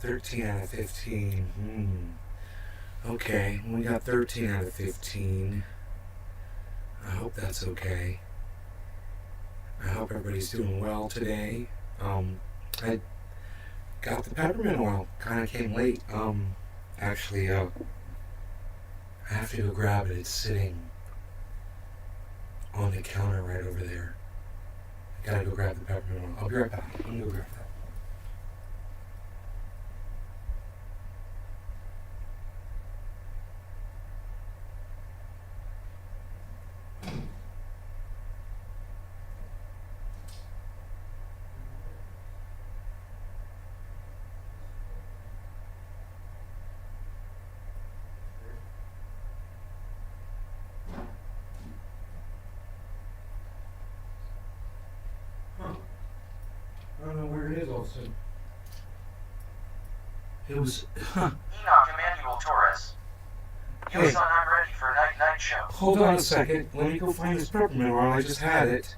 13 out of 15. Okay, we got 13 out of 15. I hope that's okay. I hope everybody's doing well today. I got the peppermint oil. Kind of came late. Actually, I have to go grab it. It's sitting on the counter right over there. I gotta go grab the peppermint oil. I'll be right back. I'm gonna go grab that. I don't know where it is all of a sudden. It was, Enoch Emmanuel Torres. Yo, Hey. son, I'm ready for night show. Hold on a second. Let me go find this peppermint oil. I just had it.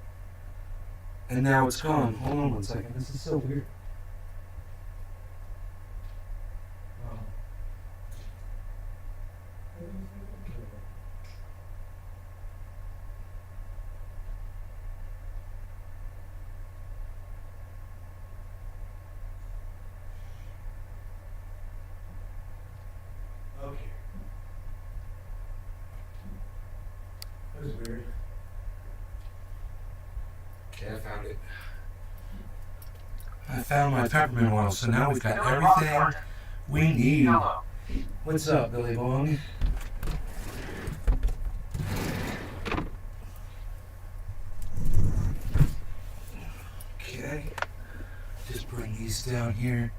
And now it's gone. Hold on one second. This is so weird. Okay. That was weird. Okay, I found it. I found my peppermint oil, so now we've got Billy everything Thornton. we need. Hello. What's up, Billy Bong? Okay. Just bring these down here.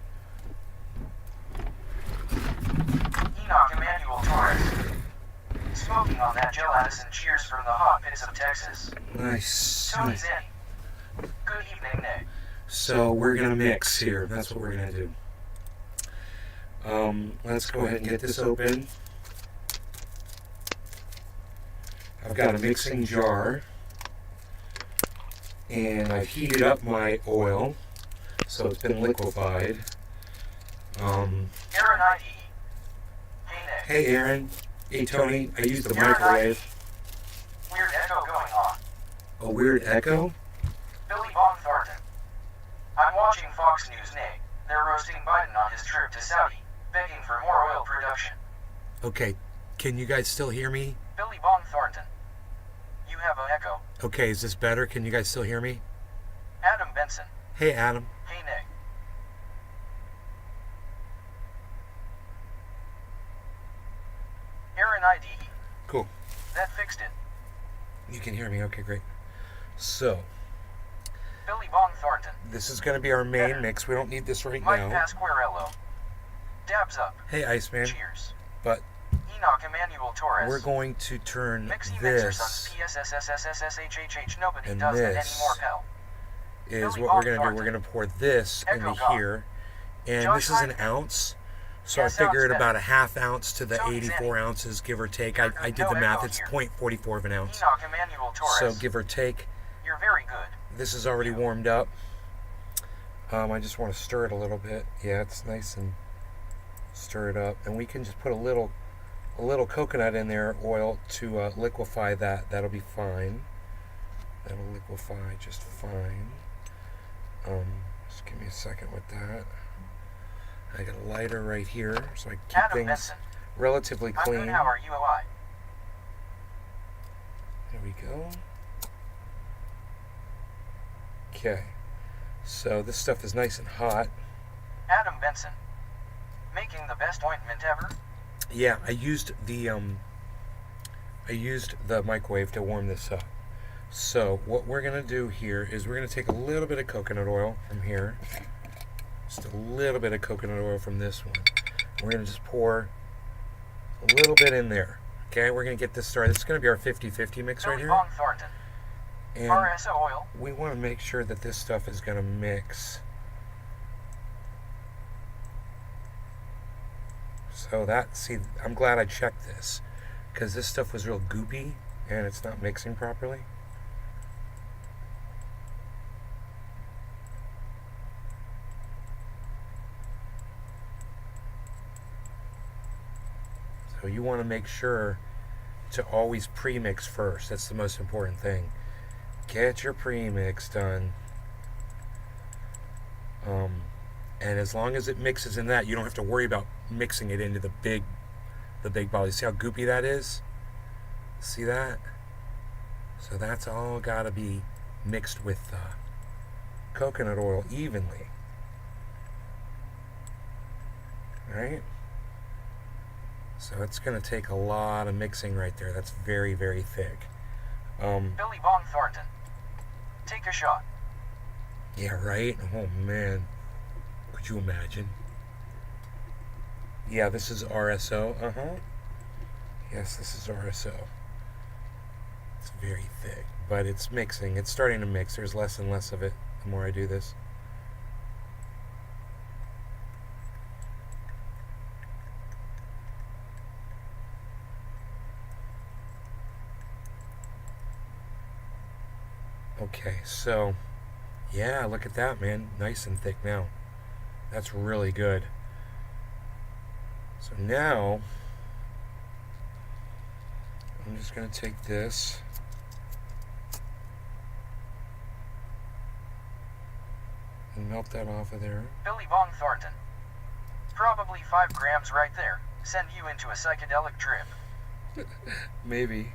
Enoch Emmanuel Torres. Smoking on that Joe Addison cheers from the hot pits of Texas. Nice. Tony's in. Good evening, Nick. So we're gonna mix here. That's what we're gonna do. Let's go ahead and get this open. I've got a mixing jar, and I've heated up my oil, so it's been liquefied. Aaron ID. Hey, Nick. Hey, Aaron. Hey, Tony. I used the Aaron ID. microwave. Weird echo going on. A weird echo? Billy Von Thornton. I'm watching Fox News, Nick. They're roasting Biden on his trip to Saudi, begging for more oil production. Okay. Can you guys still hear me? Billy Von Thornton. You have an echo. Okay, is this better? Can you guys still hear me? Adam Benson. Hey, Adam. Hey, Nick. Aaron ID. Cool. That fixed it. You can hear me. Okay, great. So, Billy Von Thornton. this is going to be our main mix. We don't need this right Mike now. Pasquarello. Dabs up. Hey, Iceman. Cheers. But Enoch Emmanuel Torres. we're going to turn Mixie Mixer this Sons PSSSSSHHH. Nobody and does that this anymore, pal. is Billy what we're Von going to do. We're Thornton. going to pour this Echo into God. here. And Josh this is an Hyman. ounce. So Yeah, I sounds figured better. about a half ounce to the Tony's 84 in. ounces, give or take. You're I good. did No the math. echo It's here. 0.44 of an ounce. Enoch Emmanuel Torres. So give or take. You're very good. This is already warmed up. I just want to stir it a little bit. Yeah, it's nice and stir it up. And we can just put a little coconut in there, oil, to liquefy that. That'll be fine. That'll liquefy just fine. Just give me a second with that. I got a lighter right here, so I keep Adam things Benson. relatively I'm clean. good. How are you? OI? There we go. Okay. So this stuff is nice and hot. Adam Benson. Making the best ointment ever. Yeah, I used the microwave to warm this up. So what we're gonna do here is we're gonna take a little bit of coconut oil from here, just a little bit of coconut oil from this one. We're gonna just pour a little bit in there. Okay, we're gonna get this started. This is gonna be our 50-50 mix right Billy here, Von Thornton. and RSO oil. we want to make sure that this stuff is gonna mix. So I'm glad I checked this, because this stuff was real goopy and it's not mixing properly. So you want to make sure to always pre-mix first. That's the most important thing. Get your pre-mix done. And as long as it mixes in that, you don't have to worry about mixing it into the big ball. You see how goopy that is? See that? So that's all got to be mixed with coconut oil evenly. Right? So it's going to take a lot of mixing right there. That's very, very thick. Billy Bong Thornton. Take a shot. Yeah, right? Oh, man. Could you imagine? Yeah, this is RSO. Uh-huh. Yes, this is RSO. It's very thick, but it's mixing. It's starting to mix. There's less and less of it the more I do this. Okay, so, yeah, look at that, man. Nice and thick now. That's really good. So now, I'm just going to take this. And melt that off of there. Billy Bong Thornton. Probably 5 grams right there. Send you into a psychedelic trip. Maybe.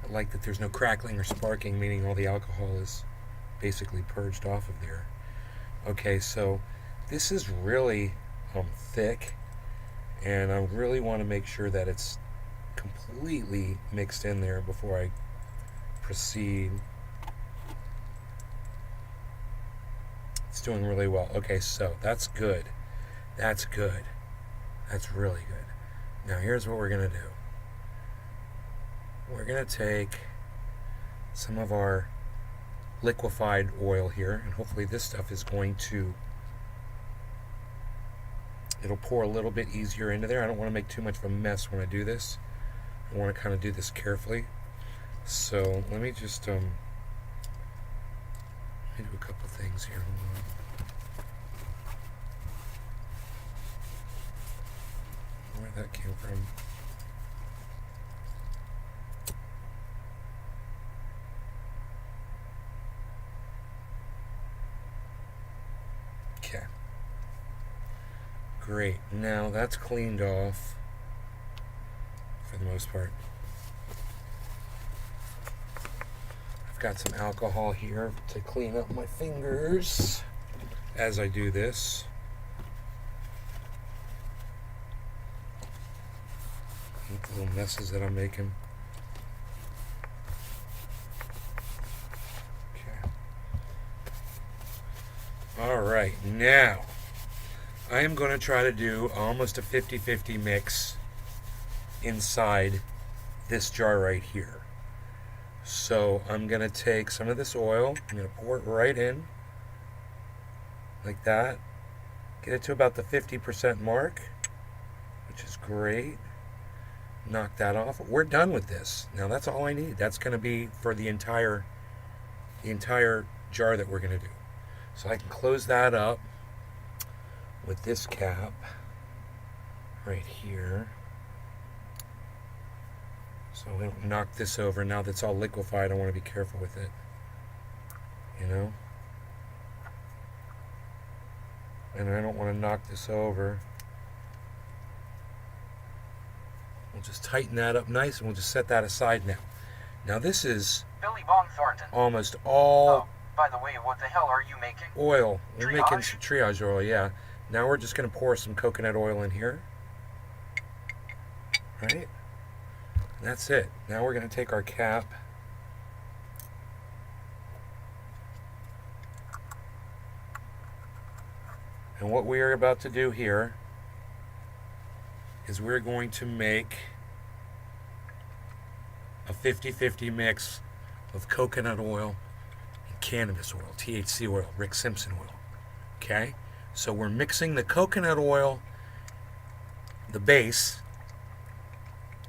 I like that there's no crackling or sparking, meaning all the alcohol is basically purged off of there. Okay, so this is really thick, and I really want to make sure that it's completely mixed in there before I proceed. It's doing really well. Okay, so that's good. That's good. That's really good. Now here's what we're going to do. We're going to take some of our liquefied oil here, and hopefully this stuff is going to, it'll pour a little bit easier into there. I don't want to make too much of a mess when I do this. I want to kind of do this carefully. So let me just do a couple things here. Where that came from. Okay. Great. Now that's cleaned off for the most part. I've got some alcohol here to clean up my fingers as I do this. The little messes that I'm making. Okay. Alright, now I am going to try to do almost a 50-50 mix inside this jar right here. So I'm going to take some of this oil, I'm going to pour it right in, like that. Get it to about the 50% mark, which is great. Knock that off. We're done with this. Now that's all I need. That's going to be for the entire jar that we're going to do. So I can close that up with this cap right here. So we don't knock this over. Now that's all liquefied, I want to be careful with it. You know? And I don't want to knock this over. We'll just tighten that up nice, and we'll just set that aside now. Now this is Billy Bong Thornton. almost all Oh, by the way, what the hell are you making? oil. We're making Triage? some triage oil, yeah. Now we're just going to pour some coconut oil in here. Right? And that's it. Now we're going to take our cap. And what we are about to do here is we're going to make a 50-50 mix of coconut oil and cannabis oil, THC oil, Rick Simpson oil. Okay? So we're mixing the coconut oil, the base,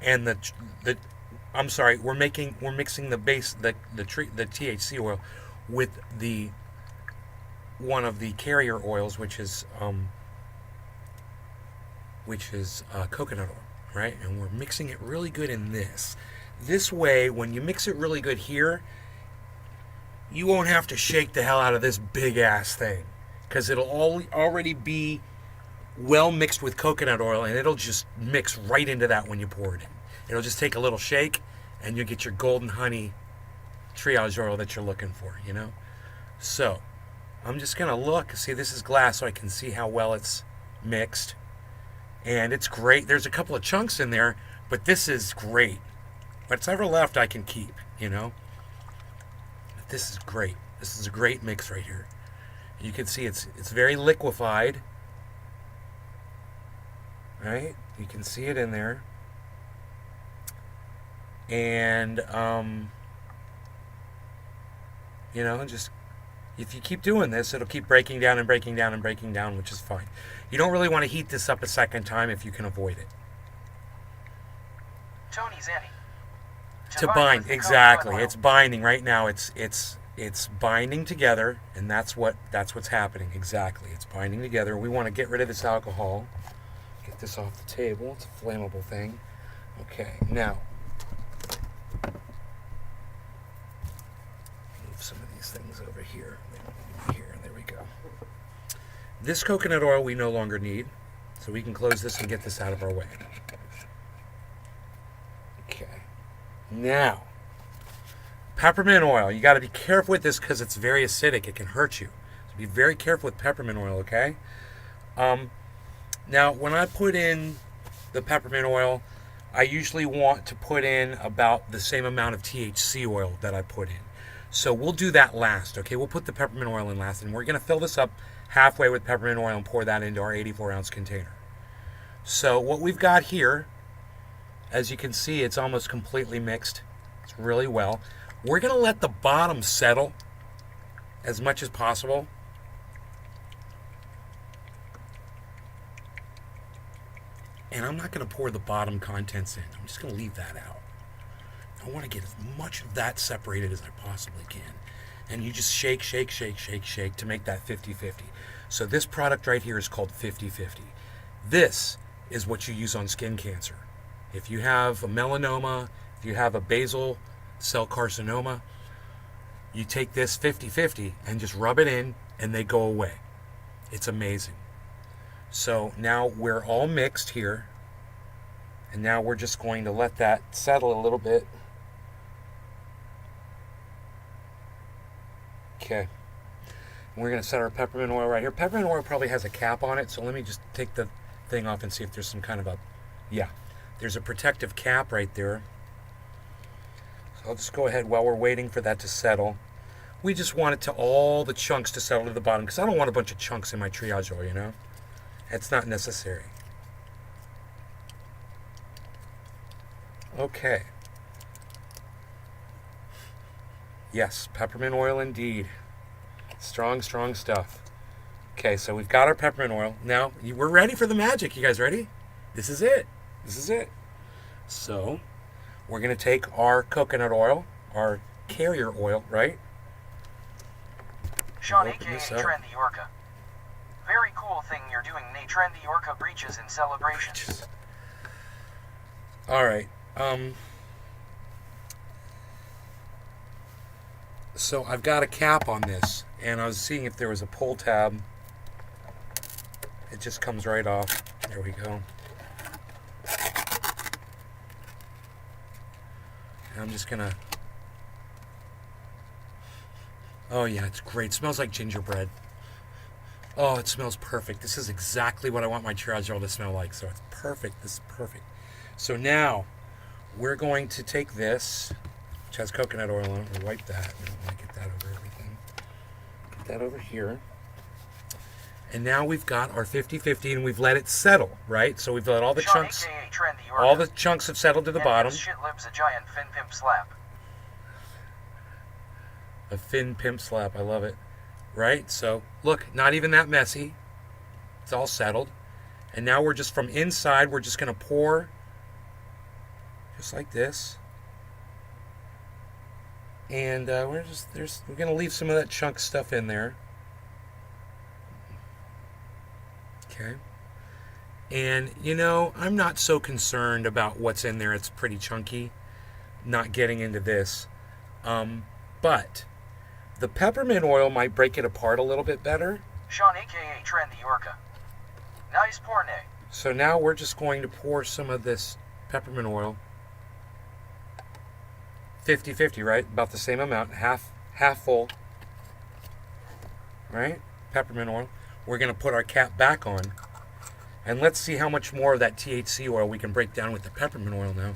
and we're mixing the base, the THC oil with the one of the carrier oils, which is coconut oil, right? And we're mixing it really good in this. This way, when you mix it really good here, you won't have to shake the hell out of this big ass thing, because it'll already be well mixed with coconut oil, and it'll just mix right into that when you pour it in. It'll just take a little shake, and you'll get your golden honey triage oil that you're looking for, you know? So, I'm just going to look. See, this is glass, so I can see how well it's mixed. And it's great. There's a couple of chunks in there, but this is great. What's ever left, I can keep, you know? But this is great. This is a great mix right here. You can see it's very liquefied. Right? You can see it in there. And, you know, just if you keep doing this, it'll keep breaking down and breaking down and breaking down, which is fine. You don't really want to heat this up a second time if you can avoid it. Tony Zanny. To bind, exactly. It's binding right now. It's binding together, and that's what's happening. Exactly. It's binding together. We want to get rid of this alcohol. Get this off the table. It's a flammable thing. Okay, now move some of these things over here. There we go. This coconut oil we no longer need, so we can close this and get this out of our way. Okay. Now, peppermint oil. You got to be careful with this because it's very acidic. It can hurt you. So be very careful with peppermint oil, okay? Now, when I put in the peppermint oil, I usually want to put in about the same amount of THC oil that I put in. So we'll do that last, okay? We'll put the peppermint oil in last, and we're going to fill this up halfway with peppermint oil and pour that into our 84-ounce container. So what we've got here, as you can see, it's almost completely mixed. It's really well. We're going to let the bottom settle as much as possible. And I'm not going to pour the bottom contents in. I'm just going to leave that out. I want to get as much of that separated as I possibly can. And you just shake, shake, shake, shake, shake to make that 50-50. So this product right here is called 50-50. This is what you use on skin cancer. If you have a melanoma, if you have a basal cell carcinoma, you take this 50-50 and just rub it in and they go away. It's amazing. So now we're all mixed here. And now we're just going to let that settle a little bit. Okay. We're going to set our peppermint oil right here. Peppermint oil probably has a cap on it, so let me just take the thing off and see if there's some kind of a... Yeah, there's a protective cap right there. So I'll just go ahead while we're waiting for that to settle. We just want it to all the chunks to settle to the bottom, because I don't want a bunch of chunks in my triage oil, you know? It's not necessary. Okay. Yes, peppermint oil indeed. Strong, strong stuff. Okay, so we've got our peppermint oil. Now, we're ready for the magic. You guys ready? This is it. This is it. So, we're going to take our coconut oil, our carrier oil, right? Sean, aka Trendy Orca. Very cool thing you're doing, Trendy Orca breaches in celebration. All right. So I've got a cap on this, and I was seeing if there was a pull tab. It just comes right off. There we go. And I'm just gonna... Oh yeah, it's great. It smells like gingerbread. Oh, it smells perfect. This is exactly what I want my triage oil to smell like. So it's perfect. This is perfect. So now we're going to take this, which has coconut oil on it. We'll wipe that. We don't want to get that over everything. Get that over here. And now we've got our 50-50, and we've let it settle, right? So we've let all the Sean, chunks, aka Trendy Orca. all the chunks have settled to the bottom. Shit lives a giant fin pimp slap. A fin pimp slap. I love it. Right? So, look, not even that messy. It's all settled. And now we're just from inside, we're just going to pour just like this. And we're going to leave some of that chunk stuff in there. Okay. And, you know, I'm not so concerned about what's in there. It's pretty chunky. Not getting into this. But the peppermint oil might break it apart a little bit better. Sean aka Trendy Orca. Nice porne. So now we're just going to pour some of this peppermint oil. 50-50, right? About the same amount. Half full. Right? Peppermint oil. We're going to put our cap back on. And let's see how much more of that THC oil we can break down with the peppermint oil now.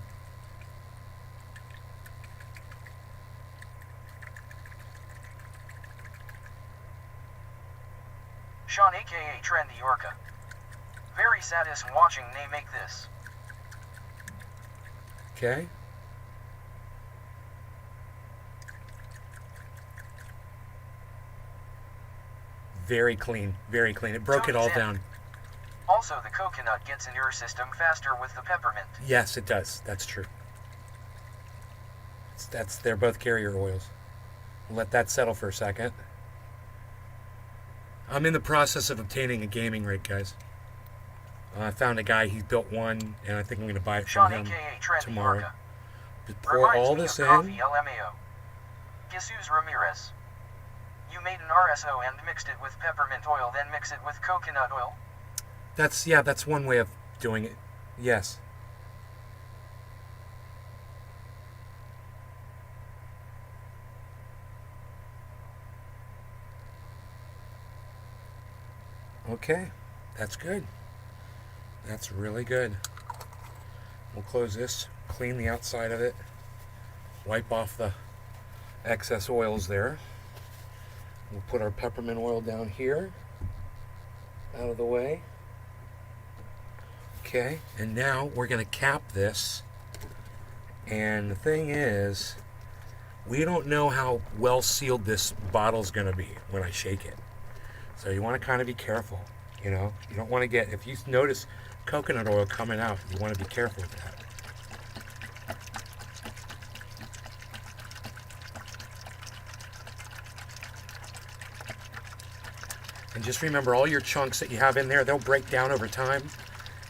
Sean aka Trendy Orca. Very satis watching they make this. Okay. Very clean. Very clean. It broke it all down. Also, the coconut gets in your system faster with the peppermint. Yes, it does. That's true. They're both carrier oils. Let that settle for a second. I'm in the process of obtaining a gaming rig, guys. I found a guy, he built one, and I think I'm going to buy it from him tomorrow. Just pour all this in. LMAO. Jesus Ramirez. You made an RSO and mixed it with peppermint oil, then mix it with coconut oil? That's one way of doing it. Yes. Okay, that's good. That's really good. We'll close this, clean the outside of it, wipe off the excess oils there. We'll put our peppermint oil down here, out of the way. Okay, and now we're going to cap this. And the thing is, we don't know how well sealed this bottle's going to be when I shake it. So you want to kind of be careful, you know. You don't want to get, if you notice coconut oil coming out, you want to be careful with that. And just remember, all your chunks that you have in there, they'll break down over time.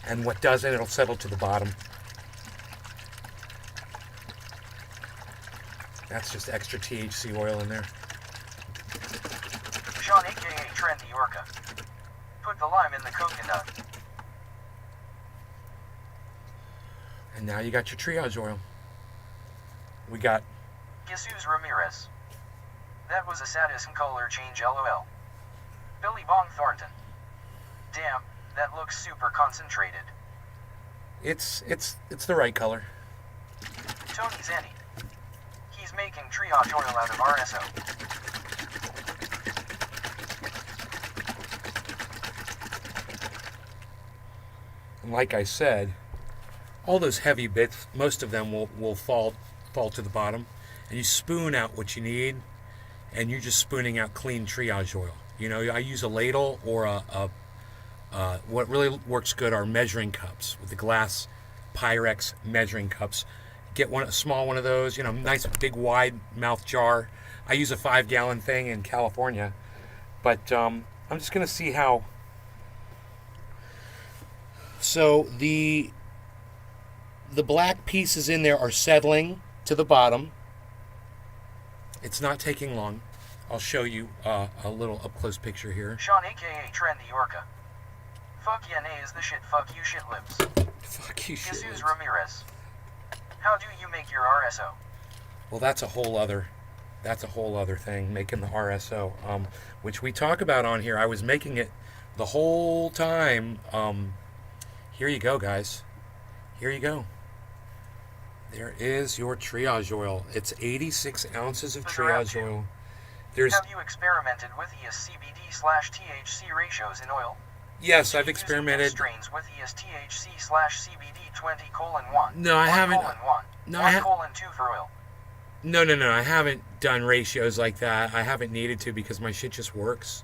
And what doesn't, it'll settle to the bottom. That's just extra THC oil in there. Sean aka Trendy Orca. Put the lime in the coconut. And now you got your triage oil. We got... Jesus Ramirez. That was a satis color change LOL. Billy Bong Thornton. Damn, that looks super concentrated. It's the right color. Tony Zenny. He's making triage oil out of RSO. And like I said, all those heavy bits, most of them will fall to the bottom. And you spoon out what you need, and you're just spooning out clean triage oil. You know, I use a ladle or what really works good are measuring cups with the glass Pyrex measuring cups. Get a small one of those, you know, nice big wide mouth jar. I use a 5-gallon thing in California, but I'm just gonna see how. So the black pieces in there are settling to the bottom. It's not taking long. I'll show you a little up-close picture here. Sean aka Trendy Orca. Fuck yeah, nay is the shit, fuck you shit lips. Fuck you shit lips. Jesus Ramirez. How do you make your RSO? Well, that's a whole other thing, making the RSO, which we talk about on here. I was making it the whole time. Here you go, guys. Here you go. There is your triage oil. It's 86 ounces of triage oil. Have you experimented with ES-CBD/THC ratios in oil? Yes, I've experimented. Strains with ES-THC/CBD 20:1. No, I haven't. 1:1. No, 1:2 for oil. No. I haven't done ratios like that. I haven't needed to because my shit just works.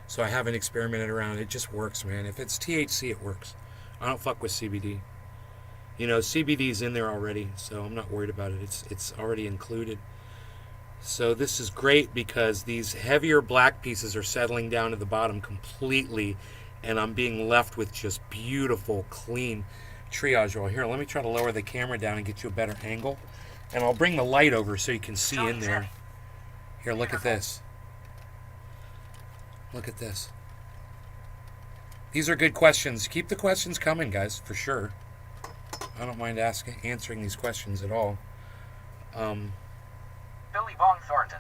So I haven't experimented around. It just works, man. If it's THC, it works. I don't fuck with CBD. You know, CBD's in there already, so I'm not worried about it. It's already included. So this is great because these heavier black pieces are settling down to the bottom completely, and I'm being left with just beautiful, clean triage oil. Here, let me try to lower the camera down and get you a better angle. And I'll bring the light over so you can see in there. Here, look at this. Look at this. These are good questions. Keep the questions coming, guys, for sure. I don't mind answering these questions at all. Billy Bong Thornton.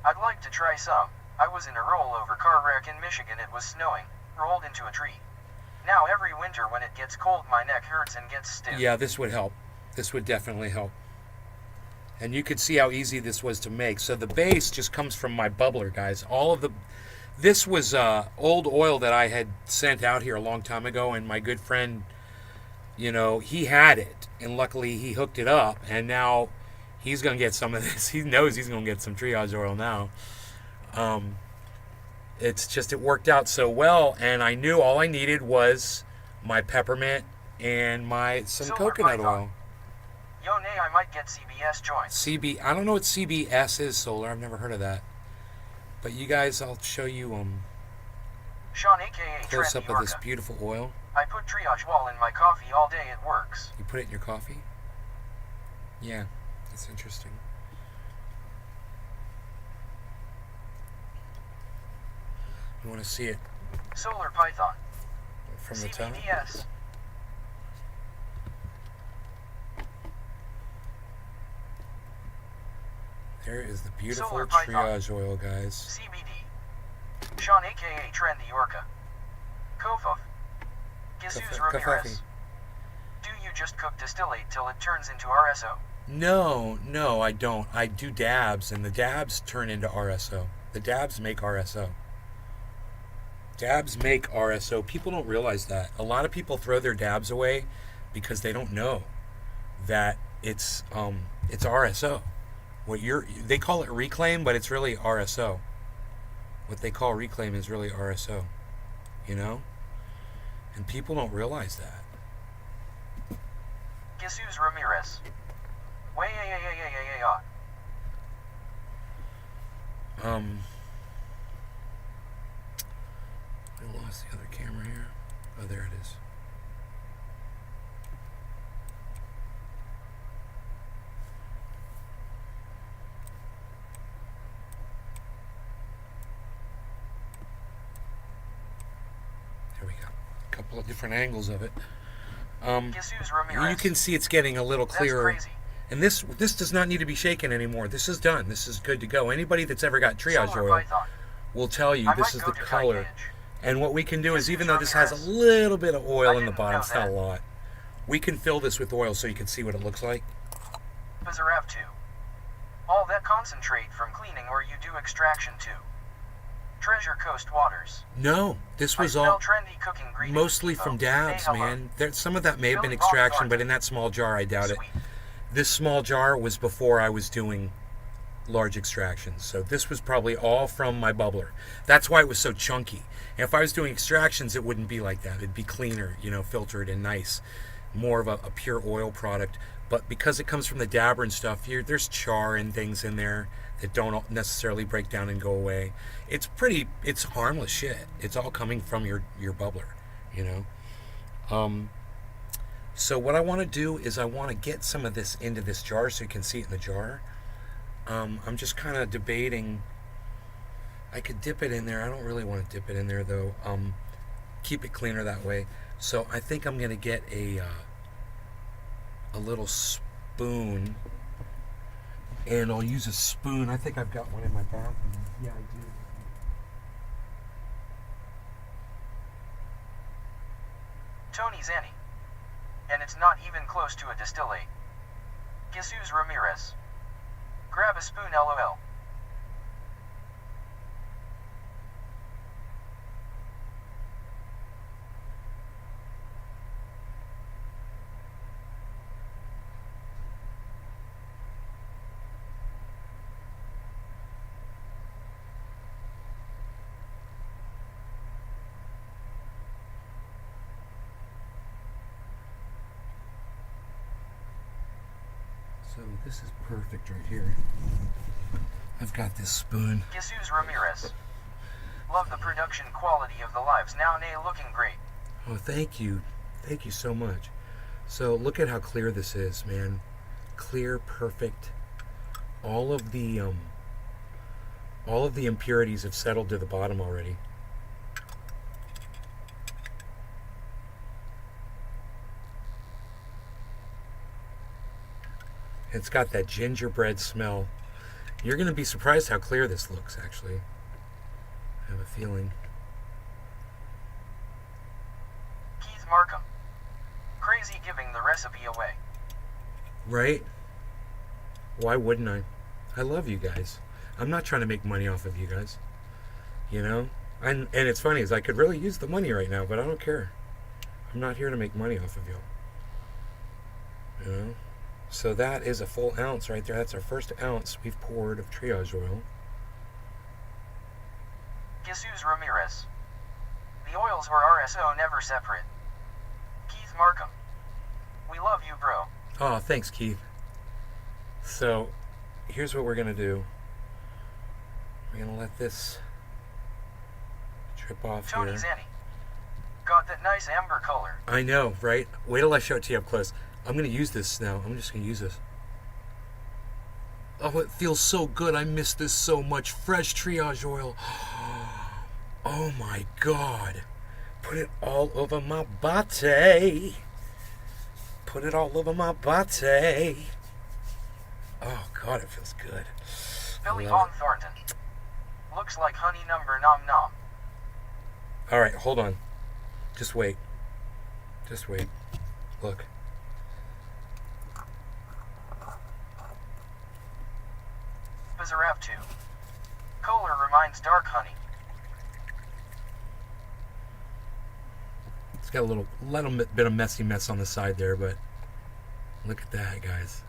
I'd like to try some. I was in a rollover car wreck in Michigan. It was snowing. Rolled into a tree. Now every winter when it gets cold my neck hurts and gets stiff. Yeah, this would help. This would definitely help. And you could see how easy this was to make. So the base just comes from my bubbler, guys. This was old oil that I had sent out here a long time ago, and my good friend, he had it, and luckily he hooked it up, and now he's going to get some of this. He knows he's going to get some triage oil now. It's just, it worked out so well, and I knew all I needed was my peppermint and some coconut oil. Yo, nay, I might get CBS joints. I don't know what CBS is, Solar. I've never heard of that. But you guys, I'll show you Sean, aka close Trendy up of this Orca. beautiful oil. I put triage wall in my coffee all day. It works. You put it in your coffee? Yeah, that's interesting. You want to see it Solar Python. from the top? CBDS. There is the beautiful Solar Python. triage oil, guys. CBD. Sean, aka Trendy Orca. Kofuf. Jesus Ramirez. Do you just cook distillate till it turns into RSO? No, I don't. I do dabs, and the dabs turn into RSO. The dabs make RSO. Dabs make RSO. People don't realize that. A lot of people throw their dabs away because they don't know that it's RSO. They call it reclaim, but it's really RSO. What they call reclaim is really RSO. And people don't realize that. Jesus Ramirez. Way I lost the other camera here. Oh, there it is. There we go. A couple of different angles of it. Jesus Ramirez. You can see it's getting a little clearer. That's crazy. And this does not need to be shaken anymore. This is done. This is good to go. Anybody that's ever got triage Solar oil Python. will tell you I this might is go the to color. Kite Edge. And what we can do is, Jesus even though this has a Ramirez. little bit of oil I in the didn't bottom, know it's not a that. lot. We can fill this with oil so you can see what it looks like. Bazarav 2. All that concentrate from cleaning or you do extraction too. Treasure Coast Waters. No, this was I smell all trendy cooking greetings, mostly people. from dabs, Say hello. man. Some of that may have been Billy extraction, Bong but in that small jar, I doubt it. Sweet. This small jar was before I was doing large extractions. So this was probably all from my bubbler. That's why it was so chunky. And if I was doing extractions, it wouldn't be like that. It'd be cleaner, filtered and nice. More of a pure oil product. But because it comes from the dabber and stuff, there's char and things in there that don't necessarily break down and go away. It's harmless shit. It's all coming from your bubbler, So what I want to do is I want to get some of this into this jar so you can see it in the jar. I'm just kind of debating. I could dip it in there. I don't really want to dip it in there though. Keep it cleaner that way. So I think I'm gonna get a little spoon, and I'll use a spoon. I think I've got one in my bathroom. Yeah, I do. Tony Zanny. And it's not even close to a distillate. Jesus Ramirez. Grab a spoon, LOL. So this is perfect right here. I've got this spoon. Jesus Ramirez. Love the production quality of the lives now, nay, looking great. Oh, thank you. Thank you so much. So look at how clear this is, man. Clear, perfect. All of the impurities have settled to the bottom already. It's got that gingerbread smell. You're going to be surprised how clear this looks, actually. I have a feeling. Keith Markham. Crazy giving the recipe away. Right? Why wouldn't I? I love you guys. I'm not trying to make money off of you guys. You know? And it's funny, is I could really use the money right now, but I don't care. I'm not here to make money off of y'all. You know? So that is a full ounce right there. That's our first ounce we've poured of triage oil. Jesus Ramirez. The oils were RSO, never separate. Keith Markham. We love you, bro. Oh, thanks, Keith. So, here's what we're going to do. We're going to let this drip off Tony here. Zanny. Got that nice amber color. I know, right? Wait till I show it to you up close. I'm going to use this now. I'm just going to use this. Oh, it feels so good. I miss this so much. Fresh triage oil. Oh my God. Put it all over my body. Put it all over my body. Oh God, it feels good. Billy Von Thornton. Looks like honey number nom nom. All right, hold on. Just wait. Just wait. Look. Bizarrap 2. Color reminds dark honey. It's got a little bit of messy mess on the side there, but look at that, guys.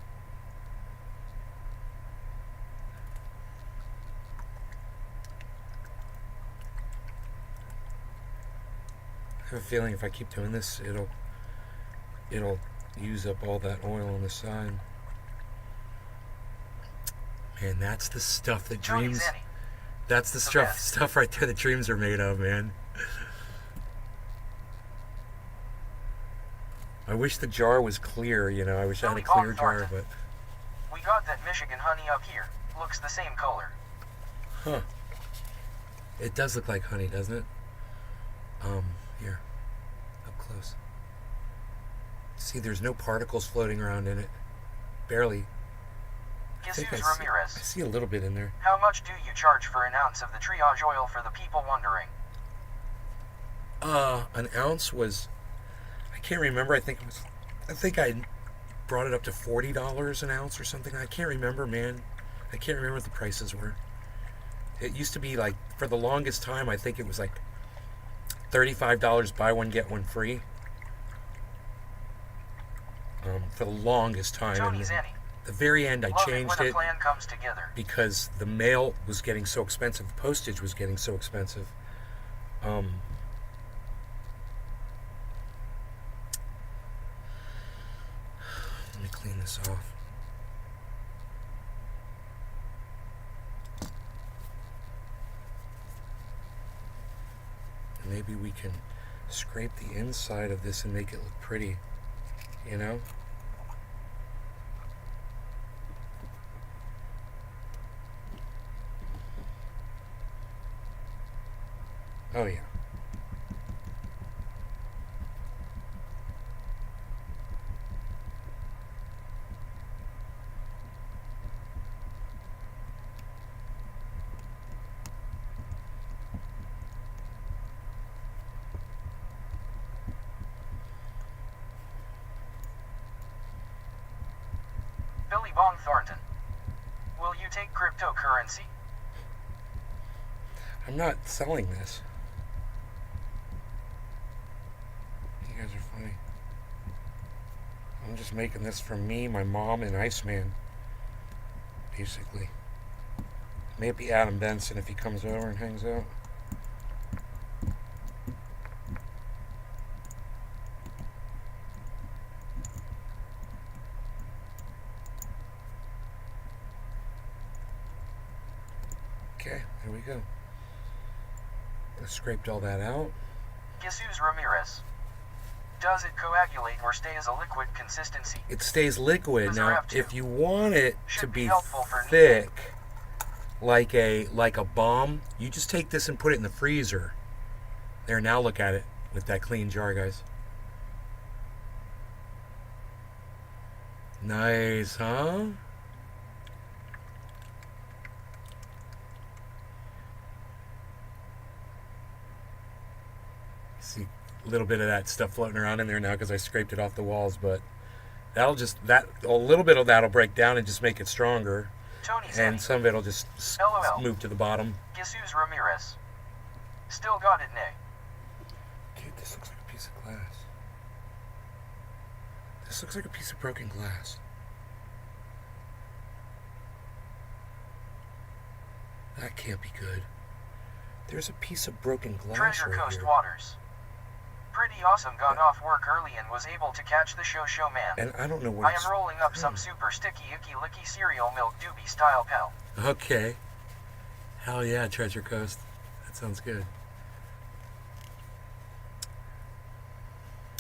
I have a feeling if I keep doing this, it'll use up all that oil on the side. Man, that's the stuff that dreams. That's the stuff right there that dreams are made of, man. I wish the jar was clear, you know. I wish I had a clear jar, but. We got that Michigan honey up here. Looks the same color. Huh. It does look like honey, doesn't it? Here. Up close. See, there's no particles floating around in it. Barely. Jesus I Ramirez. see a little bit in there. How much do you charge for an ounce of the triage oil for the people wondering? An ounce was, I can't remember. I think I brought it up to $40 an ounce or something. I can't remember, man. I can't remember what the prices were. It used to be like, for the longest time, I think it was like $35, buy one, get one free. For the longest time. Tony And Zanny. the very end, I Love changed when it a plan comes together. because the mail was getting so expensive. The postage was getting so expensive. Let me clean this off. Maybe we can scrape the inside of this and make it look pretty, you know? Oh yeah. Billy Von Thornton. Will you take cryptocurrency? I'm not selling this. You guys are funny. I'm just making this for me, my mom, and Iceman. Basically. Maybe Adam Benson if he comes over and hangs out. Okay, there we go. I scraped all that out. Jesus Ramirez. Does it coagulate or stay as a liquid consistency? It stays liquid. Does Now, have to? if you want it to Should be be helpful for thick, like a bomb, you just take this and put it in the freezer. There, now look at it with that clean jar, guys. Nice, huh? See a little bit of that stuff floating around in there now because I scraped it off the walls, but a little bit of that'll break down and just make it stronger, Tony and some of it'll just LOL. move to the bottom. Jesus Ramirez. Still got it, nay. Dude, this looks like a piece of glass. This looks like a piece of broken glass. That can't be good. There's a piece of broken glass Treasure right Coast here. Waters. Pretty awesome. Got off work early and was able to catch the show man. And I don't know where I am rolling up some super sticky icky licky cereal milk doobie style pal. Okay. Hell yeah, Treasure Coast. That sounds good.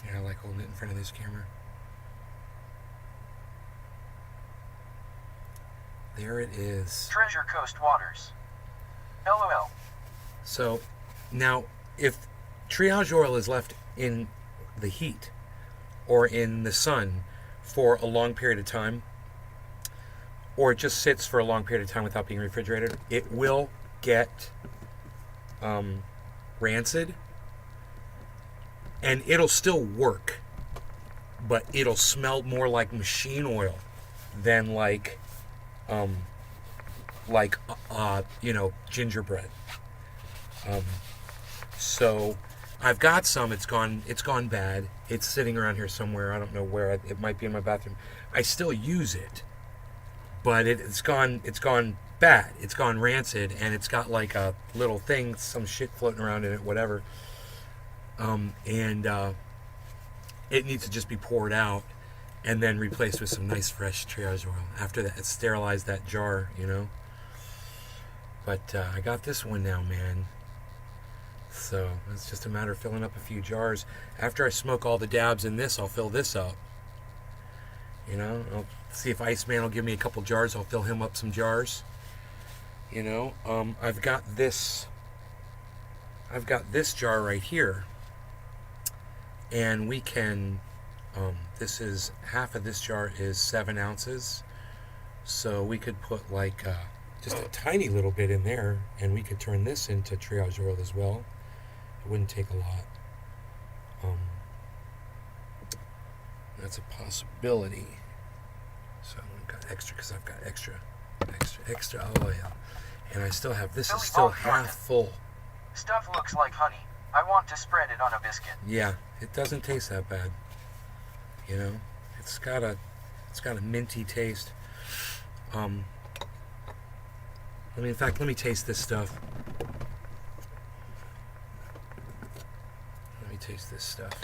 Yeah, I like holding it in front of this camera. There it is. Treasure Coast Waters. LOL. So, now, if triage oil is left in the heat or in the sun for a long period of time, or it just sits for a long period of time without being refrigerated, it will get rancid, and it'll still work, but it'll smell more like machine oil than like gingerbread. So I've got some. It's gone bad. It's sitting around here somewhere. I don't know where. It might be in my bathroom. I still use it, but it's gone bad. It's gone rancid, and it's got like a little thing, some shit floating around in it, whatever. It needs to just be poured out and then replaced with some nice fresh triage oil. After that, sterilize that jar, But I got this one now, man. So it's just a matter of filling up a few jars. After I smoke all the dabs in this, I'll fill this up. I'll see if Iceman will give me a couple jars. I'll fill him up some jars. I've got this jar right here, and we can. Half of this jar is 7 ounces, so we could put like just a tiny little bit in there, and we could turn this into triage oil as well. It wouldn't take a lot. That's a possibility. So I've got extra because I've got extra oil, and I still have this. Is still half full. Stuff looks like honey. I want to spread it on a biscuit. Yeah, it doesn't taste that bad. It's got a minty taste. In fact, let me taste this stuff. Let me taste this stuff.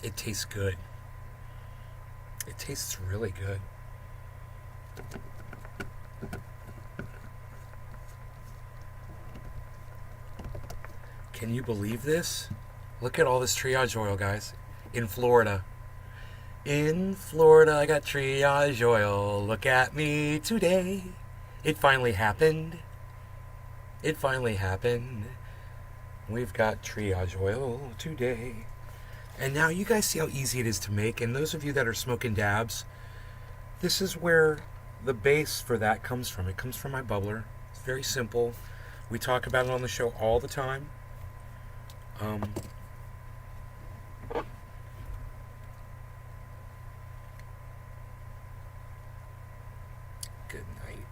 It tastes good. It tastes really good. Can you believe this? Look at all this triage oil, guys. In Florida. In Florida, I got triage oil. Look at me today. It finally happened. It finally happened. We've got triage oil today. And now you guys see how easy it is to make. And those of you that are smoking dabs, this is where the base for that comes from. It comes from my bubbler. It's very simple. We talk about it on the show all the time. Good night.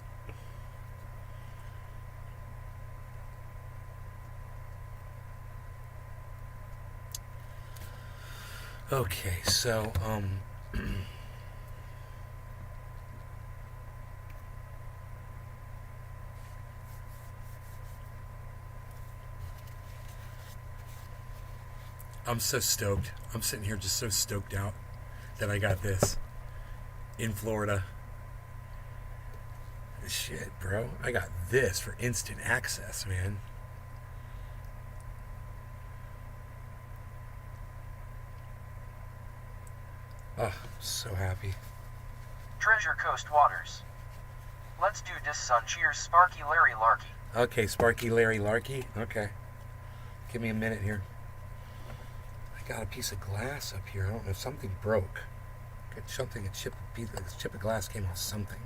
Okay, so I'm so stoked. I'm sitting here just so stoked out that I got this in Florida. Shit, bro. I got this for instant access, man. Oh, so happy. Treasure Coast Waters. Let's do this, son. Cheers, Sparky Larry Larky. Okay, Sparky Larry Larky. Okay. Give me a minute here. I got a piece of glass up here. I don't know if something broke. Got something, a chip of glass came off something.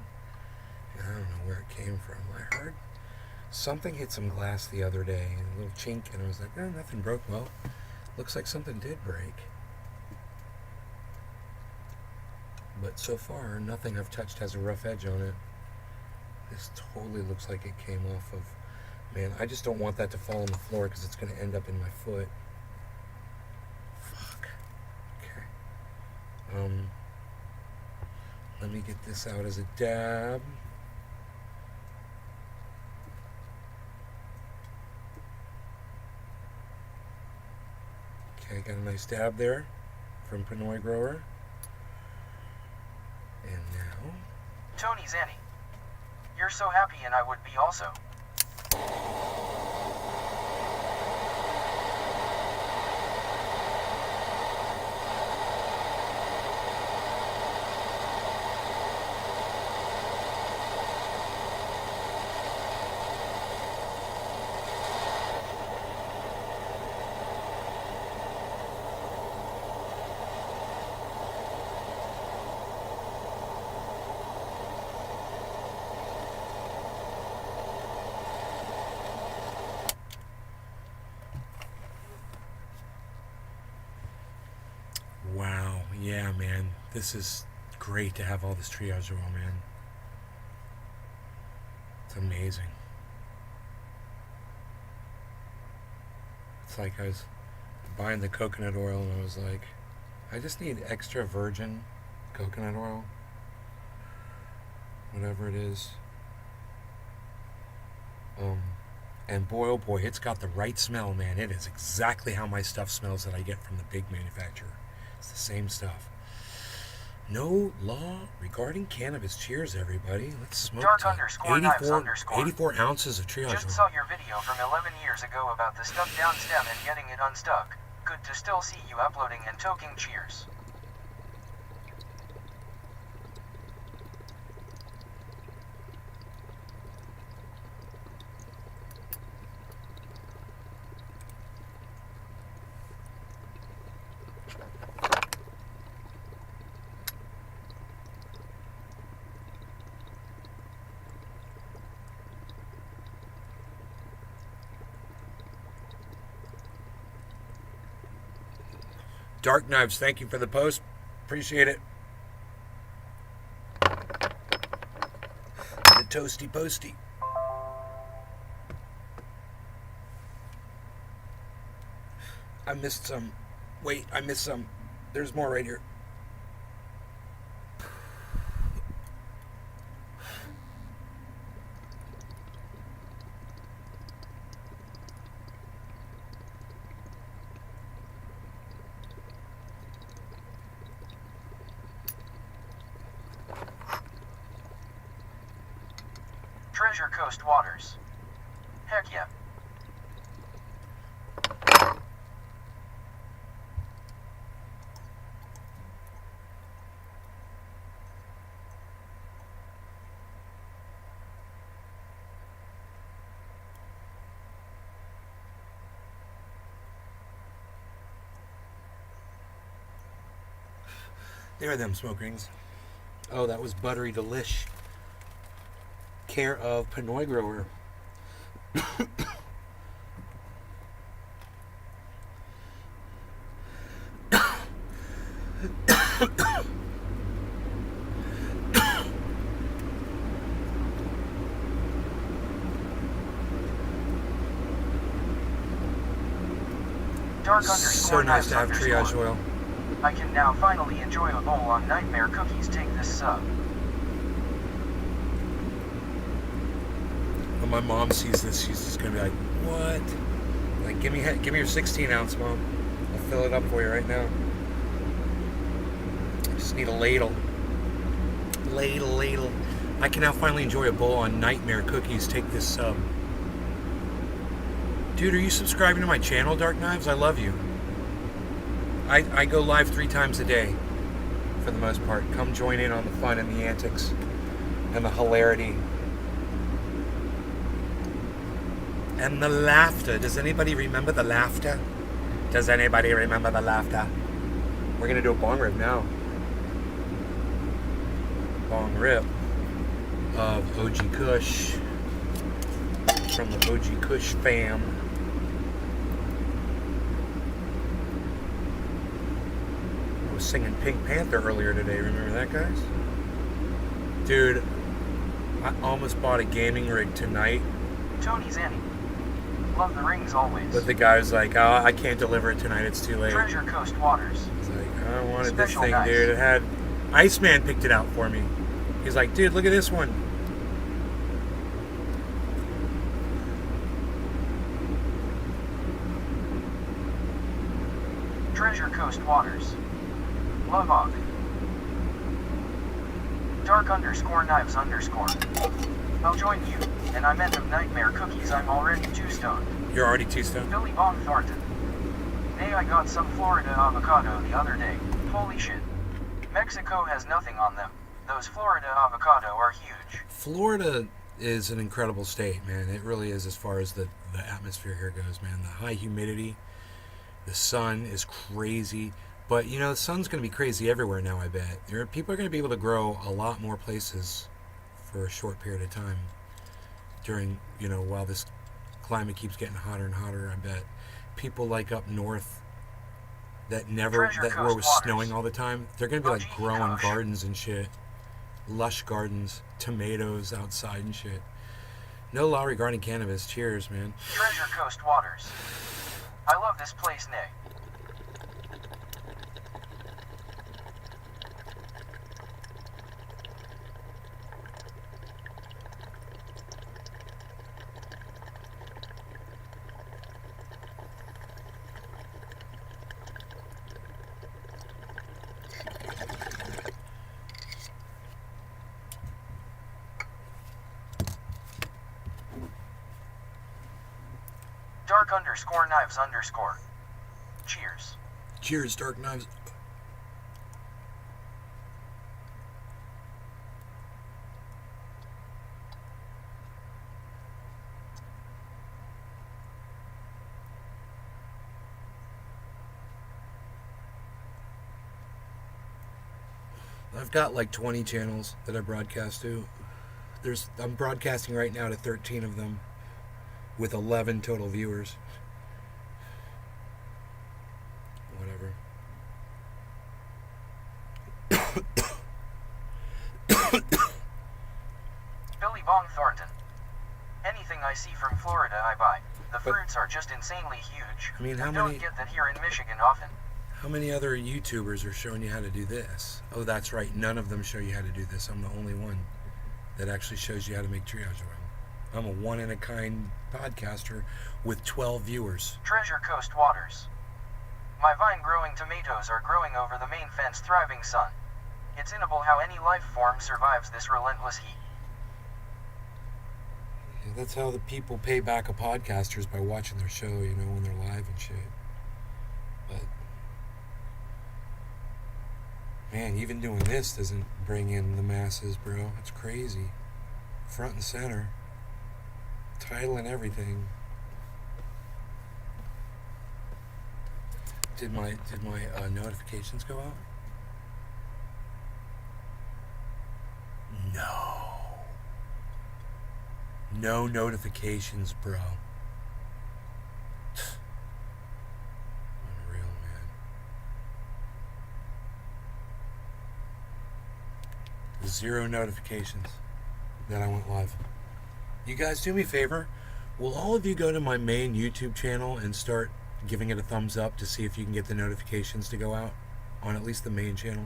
I don't know where it came from. I heard something hit some glass the other day, a little chink, and I was like, oh, nothing broke. Well, looks like something did break. But so far, nothing I've touched has a rough edge on it. This totally looks like it came off of... Man, I just don't want that to fall on the floor because it's going to end up in my foot. Fuck. Okay. Let me get this out as a dab. Okay, got a nice dab there from Pinoy Grower. And now... Tony Zanny. You're so happy and I would be also. Wow, yeah, man. This is great to have all this triage oil, man. It's amazing. It's like I was buying the coconut oil and I was like, I just need extra virgin coconut oil. Whatever it is. And boy, oh boy, it's got the right smell, man. It is exactly how my stuff smells that I get from the big manufacturer. It's the same stuff. No law regarding cannabis. Cheers, everybody. Let's smoke Dark to underscore knives underscore. 84 ounces of triage Just oil. saw your video from 11 years ago about the stuck down stem and getting it unstuck. Good to still see you uploading and toking. Cheers. Dark Knives, thank you for the post. Appreciate it. The toasty posty. I missed some. Wait, I missed some. There's more right here. Treasure Coast Waters. Heck yeah. There are them smoke rings. Oh, that was Buttery Delish. Care of Pinoy Grower. Dark So underscore nice knives to have triage underscore. oil. I can now finally enjoy a bowl on Nightmare Cookies. Take this sub. When my mom sees this, she's just gonna be like, "What?" Like, give me your 16 ounce, Mom. I'll fill it up for you right now. I just need a ladle. Ladle. I can now finally enjoy a bowl on Nightmare Cookies. Take this sub. Dude, are you subscribing to my channel, Dark Knives? I love you. I go live 3 times a day, for the most part. Come join in on the fun and the antics and the hilarity. And the laughter. Does anybody remember the laughter? Does anybody remember the laughter? We're going to do a bong rip now. Bong rip of OG Kush. From the OG Kush fam. I was singing Pink Panther earlier today. Remember that, guys? Dude, I almost bought a gaming rig tonight. Tony's Annie. Love the rings always. But the guy was like, oh, I can't deliver it tonight. It's too late. Treasure Coast Waters. He's like, I wanted Special this thing, nice. dude. It had... Iceman picked it out for me. He's like, dude, look at this one. Treasure Coast Waters. Love Ogg. Dark_knives_. I'll join you, and I meant of Nightmare Cookies. I'm already 2 stoned. You're already 2 stoned? Billy Bong Thornton. Hey, I got some Florida avocado the other day. Holy shit. Mexico has nothing on them. Those Florida avocado are huge. Florida is an incredible state, man. It really is, as far as the atmosphere here goes, man. The high humidity, the sun is crazy. But, you know, the sun's going to be crazy everywhere now, I bet. People are going to be able to grow a lot more places for a short period of time during, you know, while this climate keeps getting hotter and hotter. I bet people like up north that where it was snowing all the time, they're going to be like growing gardens and shit. Lush gardens, tomatoes outside and shit. No law regarding cannabis. Cheers, man. Treasure Coast Waters. I love this place, Nick. Dark_knives_. Cheers. Cheers, Dark Knives. I've got like 20 channels that I broadcast to. I'm broadcasting right now to 13 of them with 11 total viewers. Whatever. Billy Bong Thornton. Anything I see from Florida I buy. The fruits are just insanely huge. I mean, Don't get that here in Michigan often. How many other YouTubers are showing you how to do this? Oh, that's right. None of them show you how to do this. I'm the only one that actually shows you how to make triage oil. I'm a one-in-a-kind podcaster with 12 viewers. Treasure Coast Waters. My vine-growing tomatoes are growing over the main fence, thriving sun. It's inable how any life form survives this relentless heat. Yeah, that's how the people pay back a podcaster, is by watching their show, you know, when they're live and shit. But, man, even doing this doesn't bring in the masses, bro. It's crazy. Front and center. Title and everything. Did my notifications go out? No notifications, bro. Unreal, man. 0 notifications that I went live. You guys, do me a favor. Will all of you go to my main YouTube channel and start giving it a thumbs up to see if you can get the notifications to go out on at least the main channel?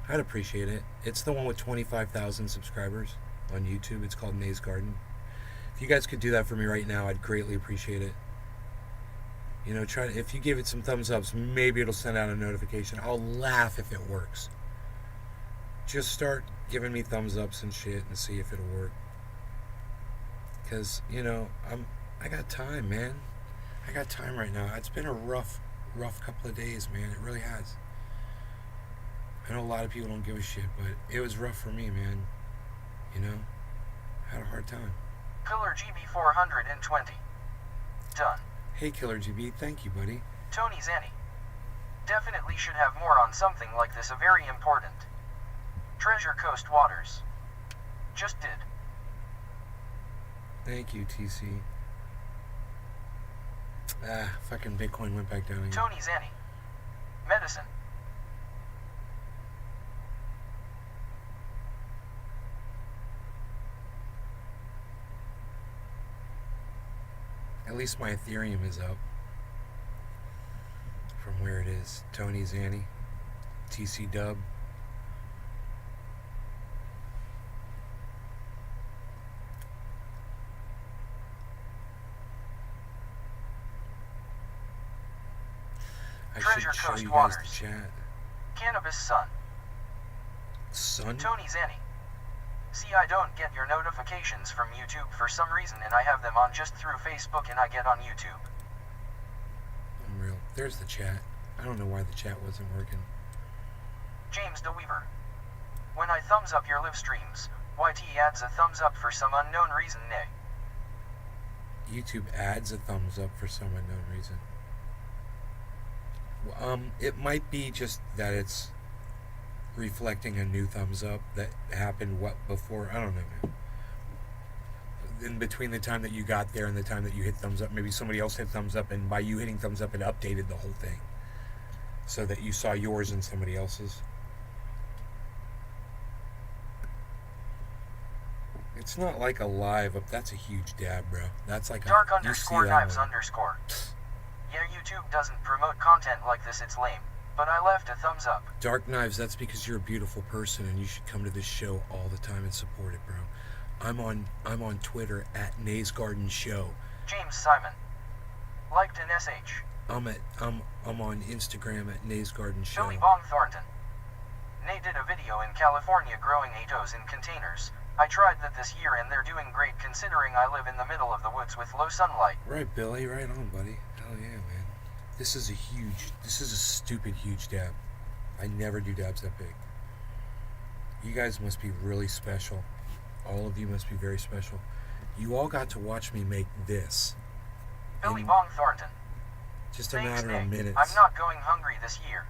I'd appreciate it. It's the one with 25,000 subscribers on YouTube. It's called Nays Garden. If you guys could do that for me right now, I'd greatly appreciate it. You know, if you give it some thumbs ups, maybe it'll send out a notification. I'll laugh if it works. just start giving me thumbs ups and shit and see if it'll work. Cause I got time, man. I got time right now. It's been a rough couple of days, man. It really has. I know a lot of people don't give a shit, but it was rough for me, man. Had a hard time. Killer GB 420. Done. Hey, Killer GB, thank you, buddy. Tony Zanny. Definitely should have more on something like this. A very important. Treasure Coast Waters. Just did. Thank you, TC. Fucking Bitcoin went back down again. Tony Zanny. Medicine. At least my Ethereum is up from where it is. Tony Zanny, TC Dub. I Treasure should show Coast you guys Waters. the chat. Cannabis Sun. Son? Tony Zanny. See, I don't get your notifications from YouTube for some reason, and I have them on just through Facebook, and I get on YouTube. Unreal. There's the chat. I don't know why the chat wasn't working. James DeWeaver. When I thumbs up your live streams, YT adds a thumbs up for some unknown reason, nay. YouTube adds a thumbs up for some unknown reason. It might be just that it's reflecting a new thumbs up that happened before. I don't know, man. In between the time that you got there and the time that you hit thumbs up, maybe somebody else hit thumbs up, and by you hitting thumbs up, it updated the whole thing so that you saw yours and somebody else's. It's not like a live up. That's a huge dab, bro. That's like Dark a underscore knives underscore. Yeah, YouTube doesn't promote content like this, it's lame. But I left a thumbs up. Dark Knives, that's because you're a beautiful person and you should come to this show all the time and support it, bro. I'm on Twitter at Nays Garden Show. James Simon. Liked an SH. I'm on Instagram at Nays Garden Show. Billy Bong Thornton. Nate did a video in California growing ATOs in containers. I tried that this year and they're doing great considering I live in the middle of the woods with low sunlight. Right, Billy, right on, buddy. Hell yeah, man. This is a stupid huge dab. I never do dabs that big. You guys must be really special. All of you must be very special. You all got to watch me make this. Billy Bong Thornton. Just a Thanks, matter of Nate. minutes. I'm not going hungry this year.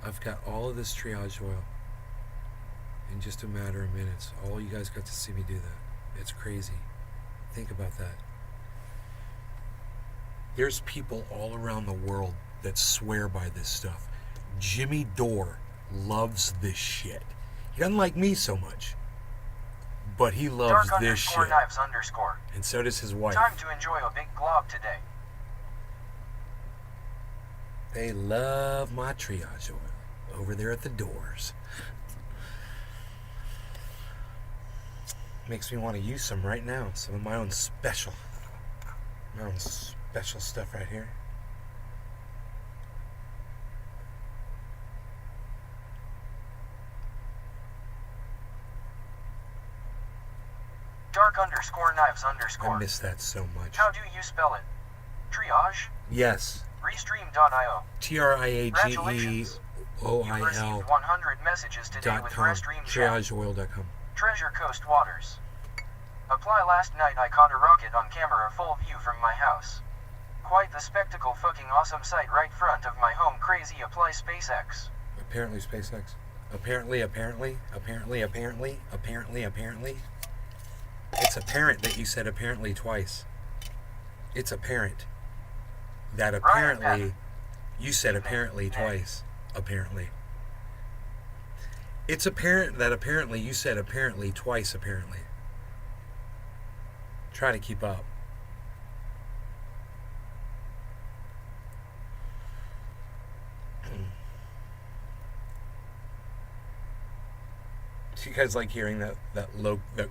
I've got all of this triage oil. In just a matter of minutes. All you guys got to see me do that. It's crazy. Think about that. There's people all around the world that swear by this stuff. Jimmy Dore loves this shit. He doesn't like me so much. But he loves Dark this underscore shit. knives underscore. And so does his wife. Time to enjoy a big glob today. They love my triage oil over there at the doors. Makes me want to use some right now. Some of my own special stuff right here. Dark underscore knives underscore. I miss that so much. How do you spell it? Triage? Yes. Restream.io. TRIAGEOIL.com. You received 100 messages today with Restream chat. TriageOil.com. Treasure Coast Waters. Apply. Last night I caught a rocket on camera, full view from my house. Quite the spectacle. Fucking awesome sight right front of my home. Crazy. Apply SpaceX. Apparently SpaceX. Apparently. It's apparent that you said apparently twice. It's apparent that apparently you said apparently twice. Apparently. It's apparent that apparently you said apparently twice, apparently. Try to keep up. Do you guys like hearing that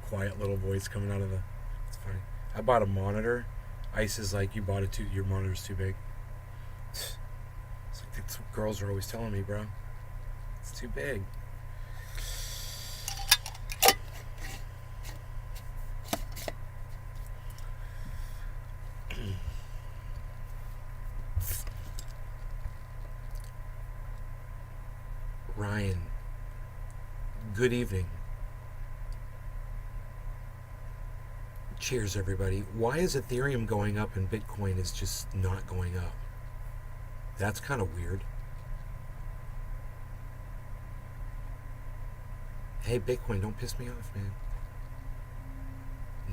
quiet little voice coming out of the... It's funny. I bought a monitor. Ice is like, you bought it your monitor's too big. It's like, that's what girls are always telling me, bro. It's too big. Good evening. Cheers, everybody. Why is Ethereum going up and Bitcoin is just not going up? That's kind of weird. Hey, Bitcoin, don't piss me off, man.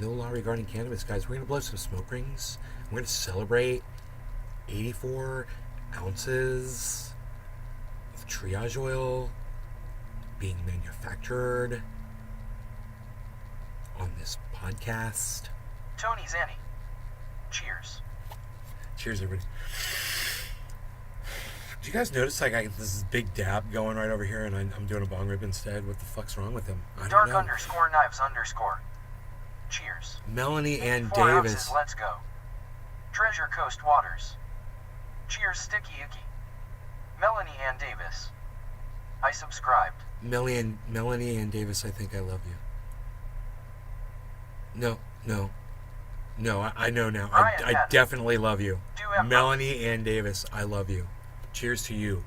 No law regarding cannabis, guys. We're going to blow some smoke rings. We're going to celebrate 84 ounces of triage oil being manufactured on this podcast. Tony Zanny. Cheers. Cheers, everybody. Do you guys notice I got this big dab going right over here and I'm doing a bong rip instead? What the fuck's wrong with him? I don't know. Dark_knives_. Cheers. Melanie Ann 4 Davis. ounces, let's go. Treasure Coast Waters. Cheers, Sticky Icky. Melanie Ann Davis. I subscribed. Melanie Ann Davis, I think I love you. No, I know now. I definitely love you. Melanie Ann Davis, I love you. Cheers to you.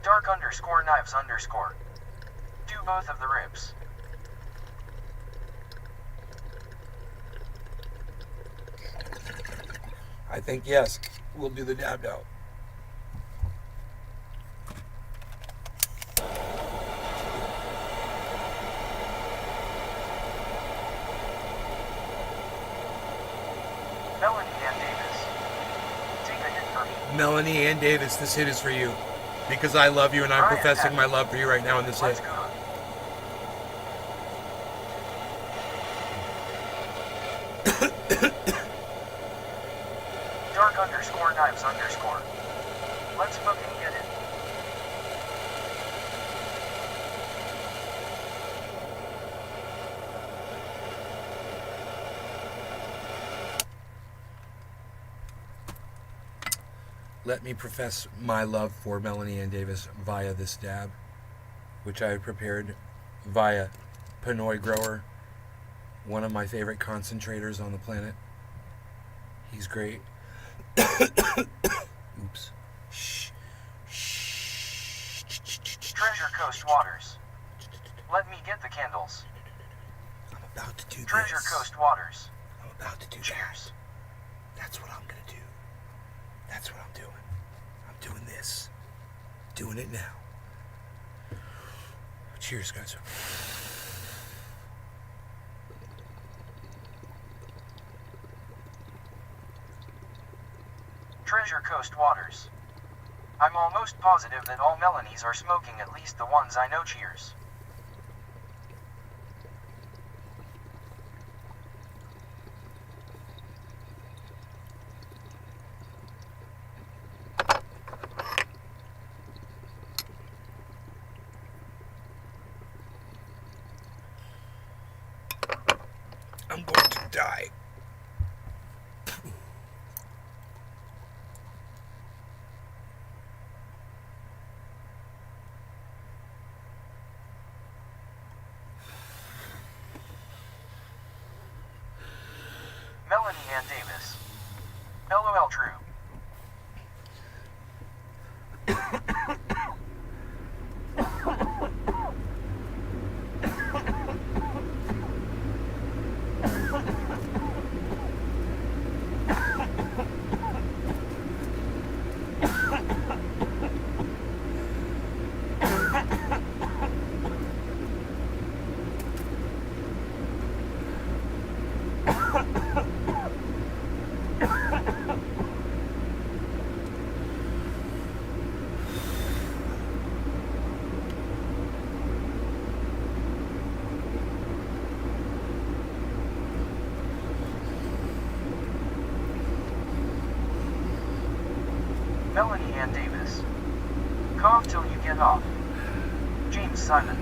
Dark_knives_. Do both of the ribs. I think yes. We'll do the dab now. Melanie Ann Davis. Take a hit for me. Melanie Ann Davis, this hit is for you. Because I love you and I'm professing my love for you right now in this hit. Let's go. Dark_knives_. Let's fucking get it. Let me profess my love for Melanie Ann Davis via this dab, which I have prepared via Pinoy Grower, one of my favorite concentrators on the planet. He's great. Oops. Shh. Treasure Coast Waters. Let me get the candles. I'm about to do Treasure this. Coast Waters. I'm about to do Cheers. that. That's what I'm going to do. That's what I'm doing. I'm doing this. Doing it now. Cheers, guys. Treasure Coast Waters. I'm almost positive that all Melanies are smoking, at least the ones I know. Cheers. I'm going to die. Melanie Ann Davis. LOL true. Melanie Ann Davis. Cough till you get off. James Simon.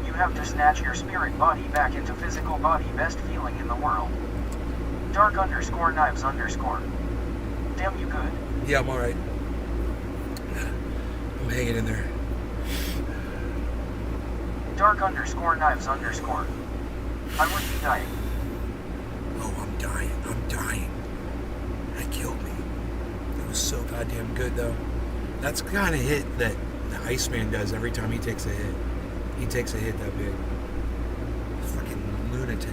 You have to snatch your spirit body back into physical body, best feeling in the world. Dark_knives_. Damn you good. Yeah, I'm alright. I'm hanging in there. Dark_knives_. I would be dying. Oh, I'm dying. I'm dying. That killed me. It was so goddamn good, though. That's the kind of hit that the Iceman does every time he takes a hit. He takes a hit that big. Freaking lunatic.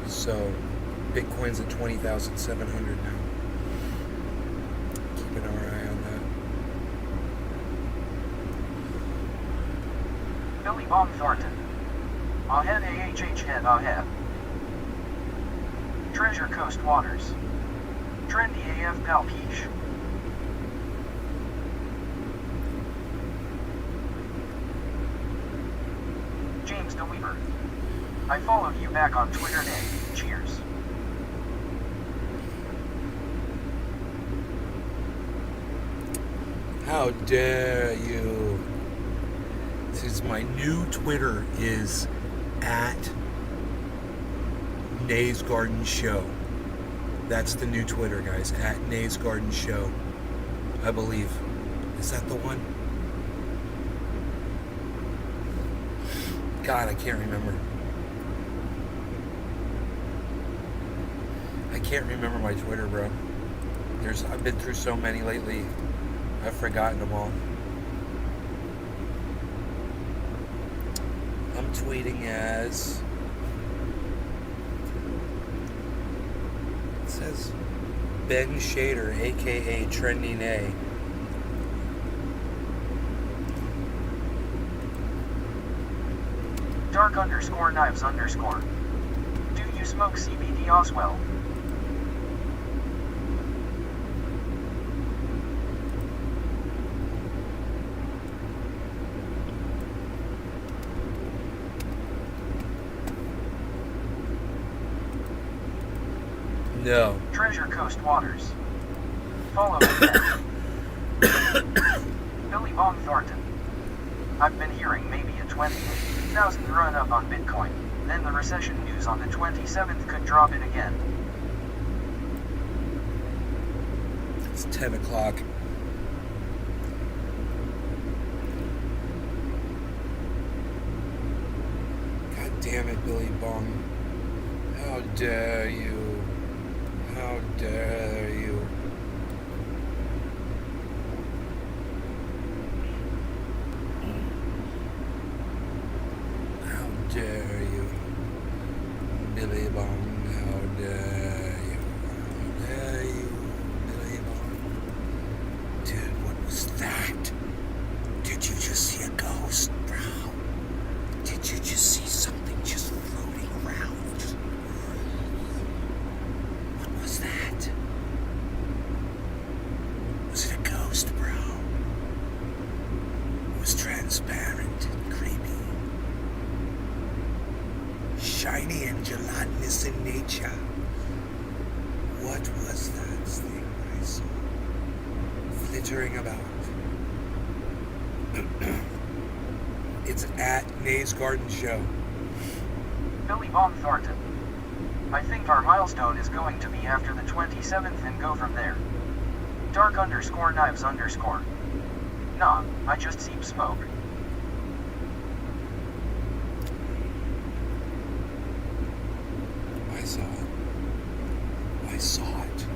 So, Bitcoin's at 20,700 now. Keeping our eye on that. Billy Bob Thornton. Ahead AHH head ahead. Treasure Coast Waters. Trendy AF Palpiche. James DeWeaver. I followed you back on Twitter day. Cheers. How dare you? This is my new Twitter is at Nay's Garden Show. That's the new Twitter, guys. At Nay's Garden Show. I believe. Is that the one? God, I can't remember. I can't remember my Twitter, bro. I've been through so many lately. I've forgotten them all. I'm tweeting as... It says Ben Shader, aka Trending A. Dark_knives_. Do you smoke CBD Oswell? No. Treasure Coast Waters. Follow me then. Billy Bob Thornton. I've been hearing maybe a 20,000 run up on Bitcoin, then the recession news on the 27th could drop it again. It's 10 o'clock. God damn it, Billy Bong. How dare you? How dare you? How dare you? Billy Bong, how dare you? How dare you, Billy Bong? Dude, what was that? Did you just see a ghost, bro? Did you just see something just floating around? What was that? Was it a ghost, bro? It was transparent and creepy. Shiny and gelatinous in nature. What was that thing I saw? Flittering about. It's at Nay's Garden Show. Billy Bob Thornton. I think our milestone is going to be after the 27th and go from there. Dark_knives_. Nah, I just seep smoke. I saw it. I saw it.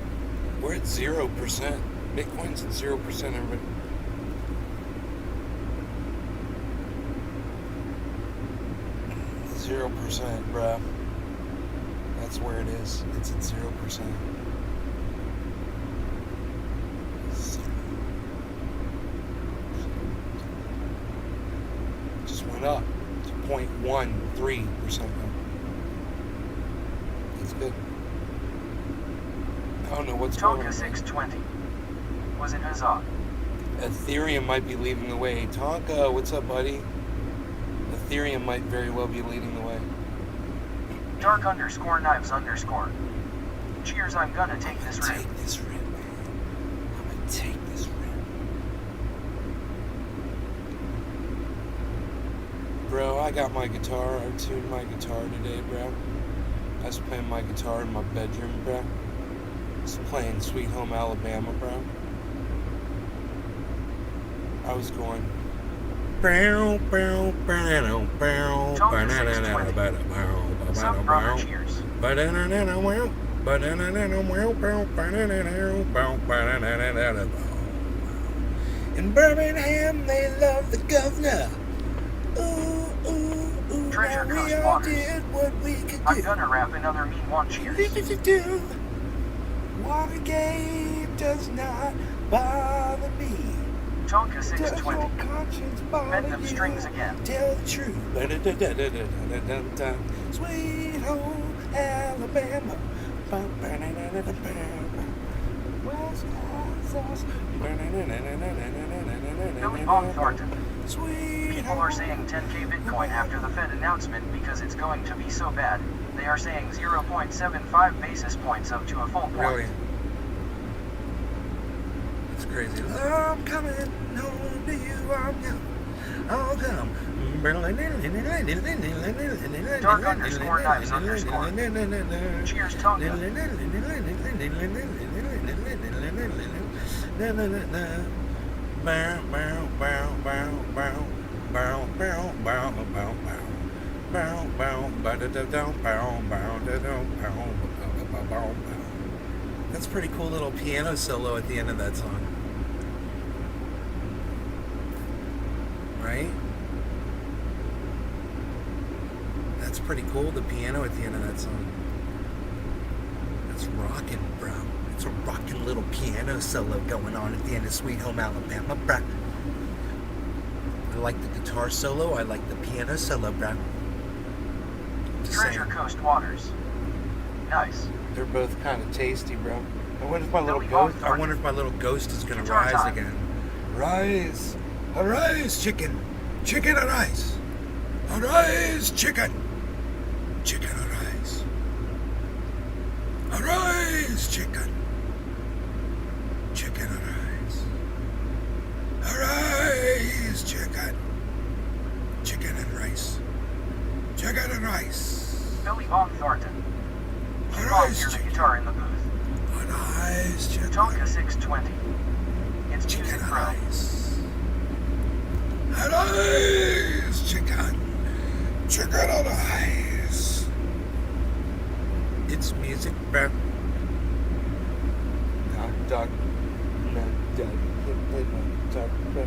We're at 0%. Bitcoin's at 0%, everybody. %, bruh. That's where it is. It's at 0%. Just went up to 0.13% now. That's good. I don't know what's going Tonka on. 620. Was it huzzah? Ethereum might be leading the way. Tonka, what's up, buddy? Ethereum might very well be leading the way. Dark_knives_. Cheers, I'm gonna take this rip. Take this rip, man. I'm gonna take this rip. Bro, I got my guitar. I tuned my guitar today, bro. I was playing my guitar in my bedroom, bro. I was playing Sweet Home Alabama, bro. I was going. Some brother cheers. In Birmingham, they love the governor. Ooh, ooh, ooh. Treasure now Coast we all Waters. did what we could do. I'm gonna rap another mean one. Cheers. Watergate does not bother me. Tonka Does 620. your conscience bother Bend them you? Strings again. Tell the truth. Sweet home Alabama. West Texas. Billy Bob Thornton. Sweet People are saying 10k Bitcoin after the Fed announcement because it's going to be so bad. They are saying 0.75 basis points up to a full point. Really? It's crazy. I'm coming home to you. I'm young. I'll come. Dark underscore knives underscore. Cheers, Tonka. That's a pretty cool little piano solo at the end of that song. Right? That's pretty cool, the piano at the end of that song. That's rockin', bro. It's a rockin' little piano solo going on at the end of Sweet Home Alabama, bro. I like the guitar solo, I like the piano solo, bro. Just Treasure saying. Coast Waters. Nice. They're both kind of tasty, bro. I wonder if my little Billy ghost. Bob I Thornton. wonder if my little ghost is gonna Guitar rise time. again. Rise, arise, chicken, chicken arise, arise, chicken, chicken arise, arise, chicken, chicken arise, arise, chicken, chicken and rice, chicken and rice. Billy Bob Thornton. Bob Arise, hear the chicken. guitar in the booth. Arise, chicken. Tonka 620. It's Chicken music and pro. rice. Arise, chicken. Chicken and rice. It's music, bro. Knock, dog. Knock, dog. Knock, dog, bro.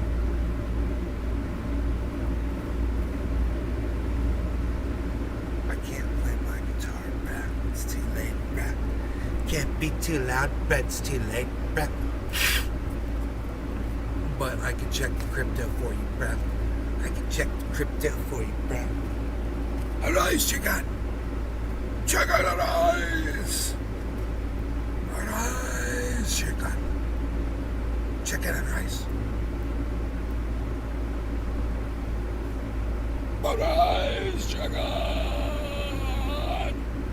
I can't play my guitar, bro. It's too late, bro. Can't be too loud, but it's too late, bruh. But I can check the crypto for you, bruh. I can check the crypto for you, bruh. Arise, chicken. Chicken, arise. Arise, chicken. Chicken and rice. Arise, chicken.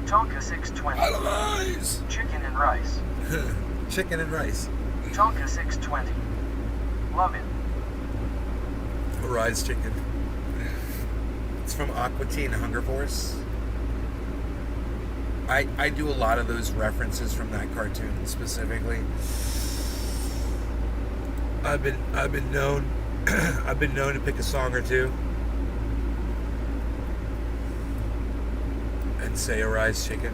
Tonka 620. Arise. Chicken and rice. Chicken and rice. Tonka 620. Love it. Arise, chicken. It's from Aqua Teen Hunger Force. I do a lot of those references from that cartoon specifically. I've been known I've been known to pick a song or two and say "Arise, chicken."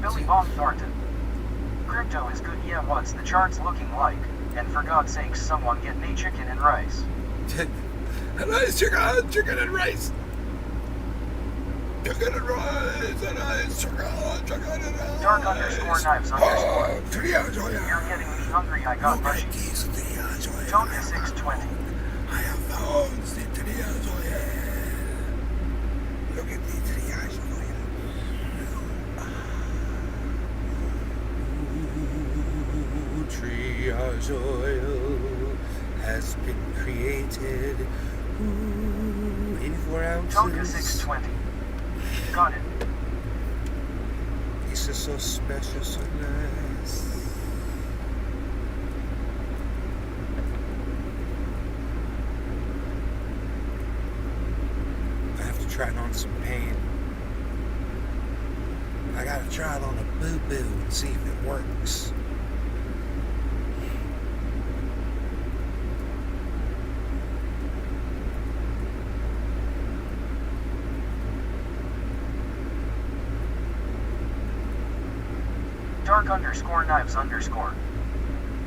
Billy Bob Thornton. Crypto is good, yeah, what's the charts looking like? And for God's sakes, someone get me chicken and rice. Arise, chicken, chicken and rice. Chicken and rice, arise, chicken, chicken and rice. Dark underscore knives underscore. You're You're getting me hungry, I got mushy. Tonka 620. I have found the triage oil. Look at the triage oil. Ooh, triage oil has been created. Ooh, 84 ounces. Tonka 620. Got it. This is so special, so nice. I have to try it on some pain. I gotta try it on a boo-boo and see if it works. Dark_knives_.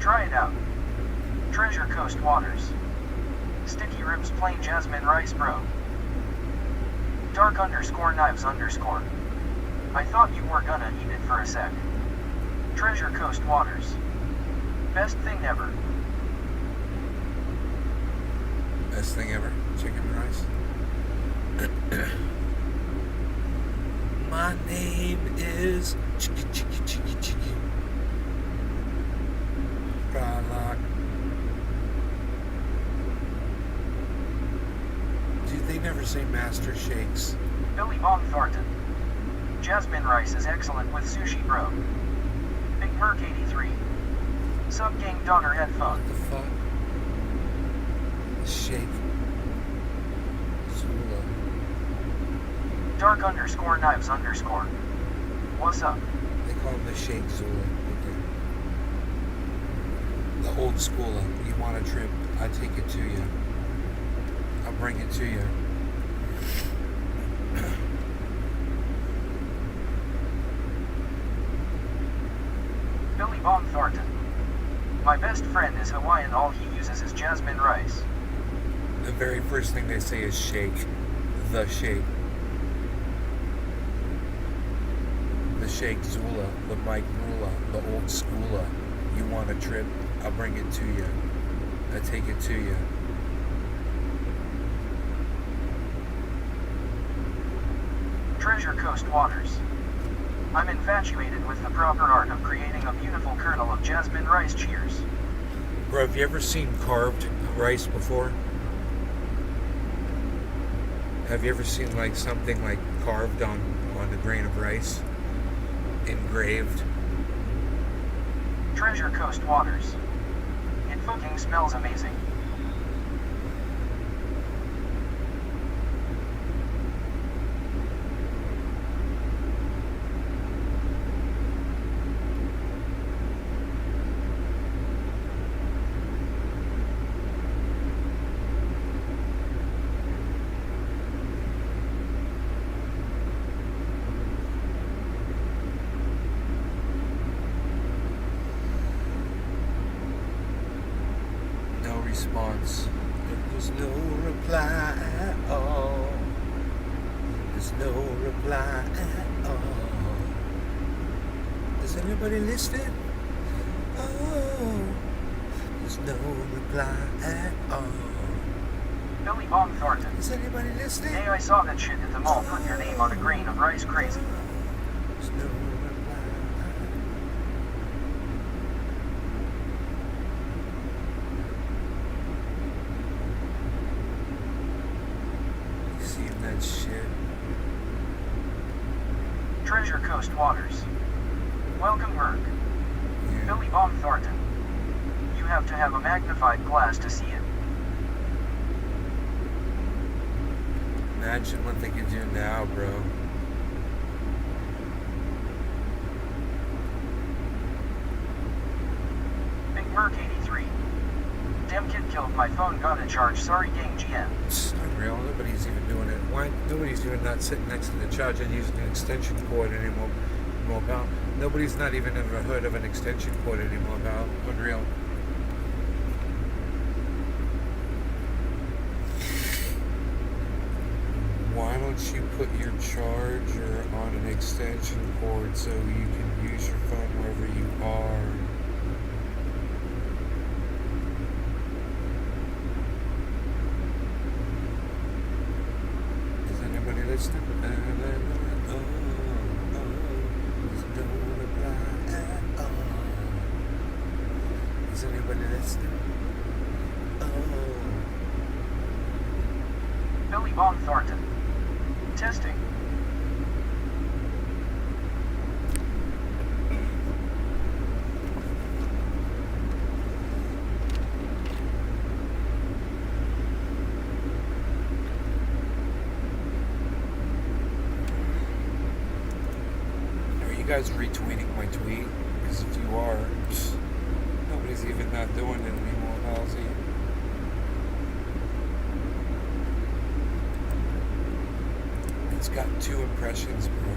Try it out. Treasure Coast Waters. Sticky Ribs Plain Jasmine Rice Bro. Dark_knives_. I thought you were gonna eat it for a sec. Treasure Coast Waters. Best thing ever. Best thing ever. Chicken and rice. My name is Chicky Chicky Chicky Chicky. Frylock. Dude, they never say Master Shakes. Billy Bob Thornton. Jasmine rice is excellent with sushi bro. Big Merc 83. Sub Gang Donner Headphone. What the fuck? Shake. Zula. Dark_knives_. What's up? They call him the Shake Zula. Okay. The old schooler. You want a trip? I take it to you. I'll bring it to you. Billy Bob Thornton. My best friend is Hawaiian, all he uses is jasmine rice. The very first thing they say is shake. The shake. The Shake Zula, the Mike Brula, the old schooler. You want a trip? I'll bring it to you. I take it to you. Treasure Coast Waters. I'm infatuated with the proper art of creating a beautiful kernel of jasmine rice. Cheers. Bro, have you ever seen carved rice before? Have you ever seen like something like carved on a grain of rice? Engraved? Treasure Coast Waters. It fucking smells amazing. Response. There's no reply at all. There's no reply at all. Is anybody listening? Oh, there's no reply at all. Billy Bob Thornton. Is anybody listening? Hey, I saw that shit at the mall. Put your name on a grain of rice. Crazy. There's no reply. That shit. Treasure Coast Waters. Welcome, Merc. Yeah. Billy Bob Thornton. You have to have a magnified glass to see it. Imagine what they could do now, bro. Big Merc 83. Dem kid killed my phone, got a charge. Sorry, gang GM. It's unreal. Nobody's even doing it. Why? Nobody's even not sitting next to the charger and using an extension cord anymore. Pal. Nobody's not even ever heard of an extension cord anymore, pal. Unreal. Why don't you put your charger on an extension cord so you can use your phone wherever you are? Is anybody listening? Oh, there's no reply at all. Is anybody listening? Oh. Billy Bob Thornton. Testing. guys retweeting my tweet? Because if you are, nobody's even not doing it anymore, Halsey. It's got 2 impressions, bro.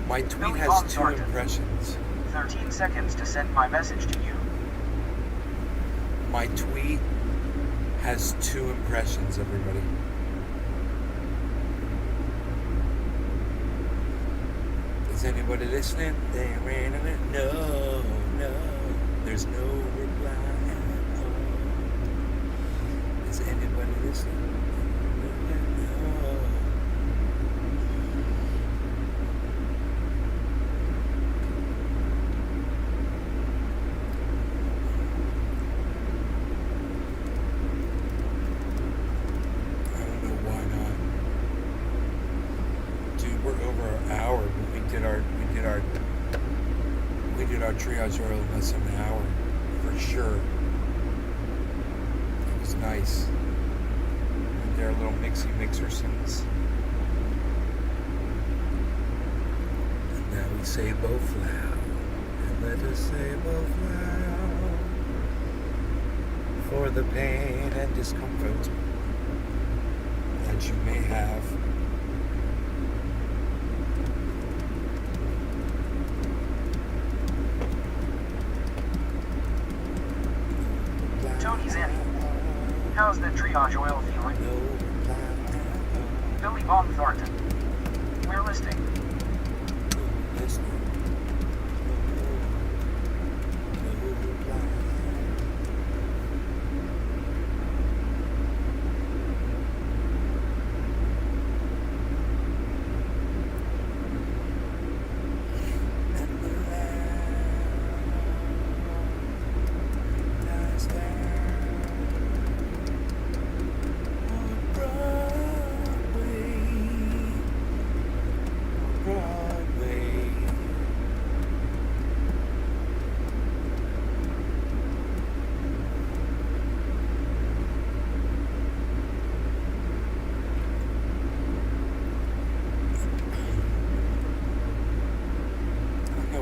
My tweet Billy has Bob 2 Thornton. impressions. 13 seconds to send my message to you. My tweet has 2 impressions, everybody. Is anybody listening? They ran in it. No, no. There's no reply at all. Is anybody listening? No. I don't know why not. Dude, we're over an hour, but we did our triage oil in less than an hour, for sure. It was nice. And their little mixersons. And now we say both loud, and let us say both loud, for the pain and discomfort that you may have. Tony Zanny. How's the triage oil feeling? Billy Bob Thornton. We're listing.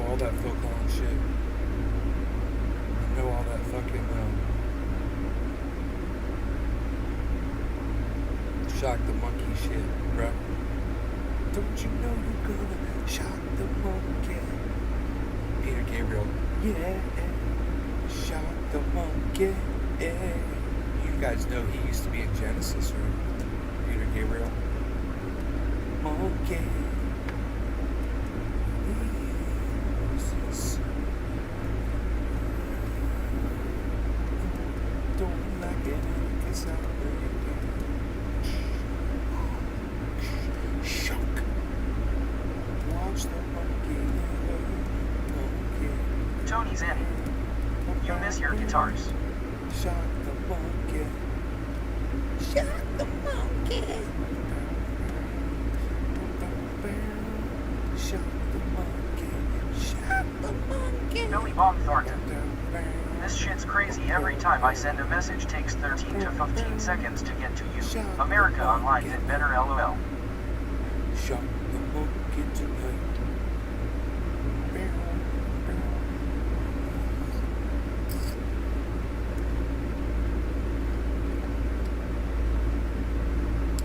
All that Phil Collins shit. I know all that fucking shock the monkey shit, bro. Don't you know you're gonna shock the monkey? Peter Gabriel. Yeah. Shock the monkey. Yeah. You guys know he used to be in Genesis, right? Peter Gabriel. Monkey. Don't like it, cause I'm shock. Watch the monkey. Tony Zanny. You miss your guitars. Shock the monkey. Shock the monkey. Shock the monkey. Shock the monkey. Billy Bob Thornton. This shit's crazy. Every time I send a message takes 13 to 15 seconds to get to you. America Online did better, LOL. Shock the monkey tonight.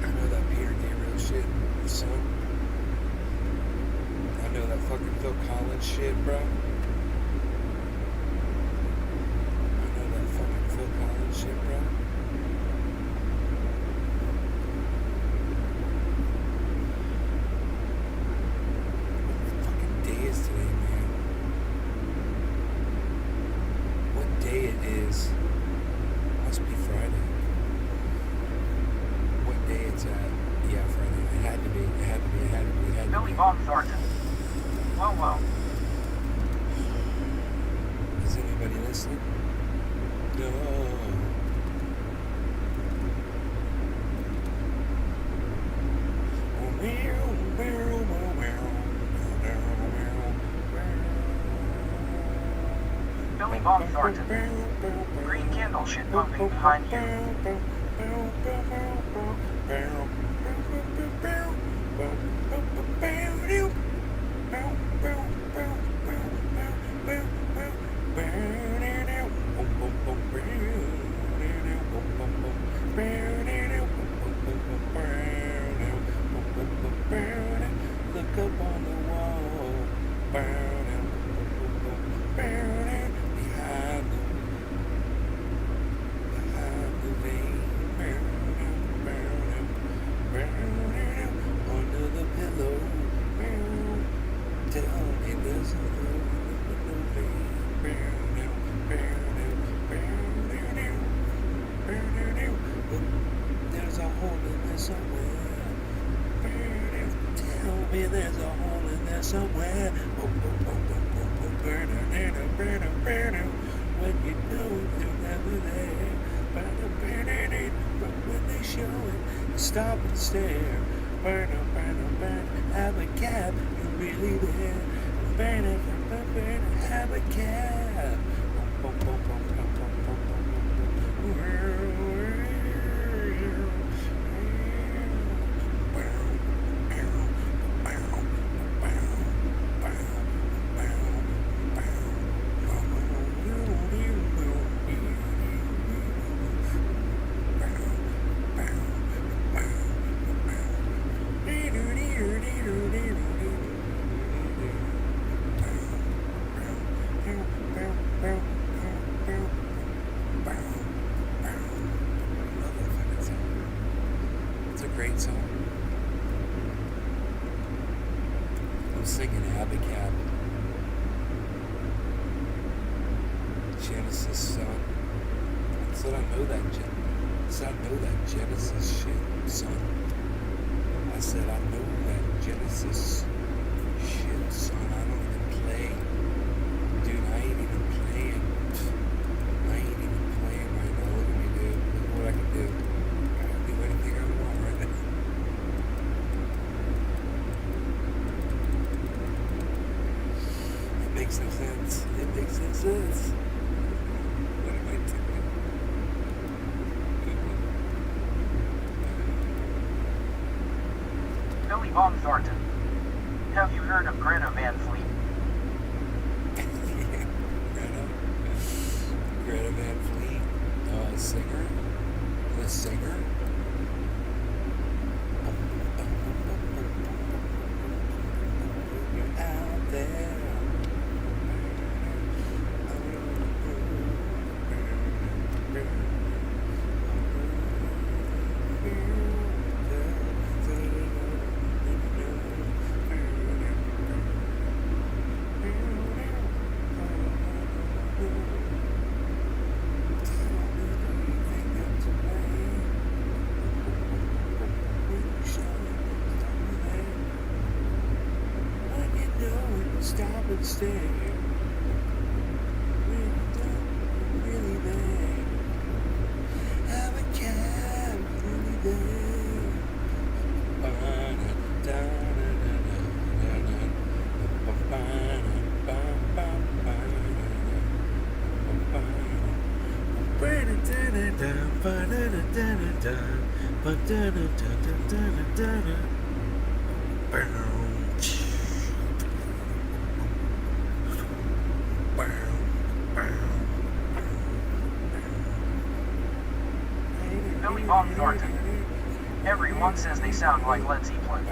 I know that Peter Gabriel shit, son. I know that fucking Phil Collins shit, bro. Shit, bro. What fucking day is today, man? What day it is? Must be Friday. What day it's at? Yeah, Friday. It had to be. Billy Bob Thornton. Whoa. Is anybody listening? No. Billy Bob Thornton. Green candle shit pumping behind you. me there's a hole in there somewhere. Burner, burner, burner, burner. When you know they're never there. Burner, burner, but when they show it, you stop and stare. Burner, burner, burner, have a cab, you're really there. Burner, burner, burner, have a cab. Great song. I'm singing Abacab. Genesis son. I said I know that Genesis shit, son. I said I know that Genesis shit, son. I don't even play. Dude, I ain't even playing. I ain't even playing right now. Look at me, dude. Look what I can do. I can do anything I want right now. It makes no sense. It makes no sense. What am I doing? Billy Bob Thornton. Have you heard of Greta Van Fleet? Yeah, Greta Van Fleet, singer, the singer. You're out there. Stop and stare. Really there. Have a cab, really there. Billy Bob Thornton. Everyone says they sound like Led Zeppelin.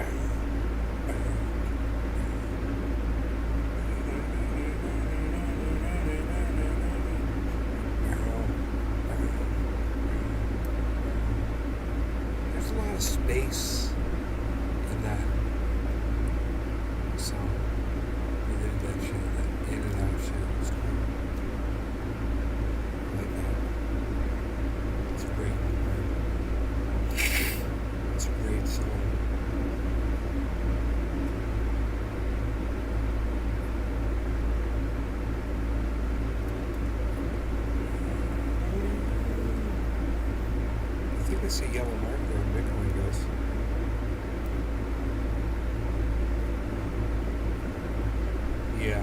There's a lot of space in that song. That shit, that in and out shit. It's cool. I like that. It's great. It's a great song. I think I see yellow marker on Bitcoin, guys. Yeah,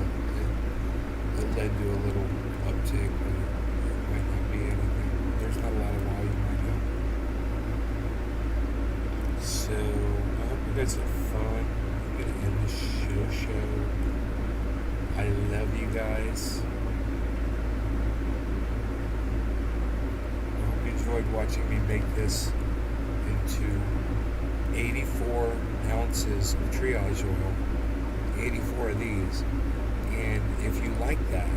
it led to a little uptick, but it might not be anything. There's not a lot of volume right now. So, I hope you guys have fun. I'm going to end the show. I love you guys. I hope you enjoyed watching me make this into 84 ounces of triage oil. 84 of these. And if you like that,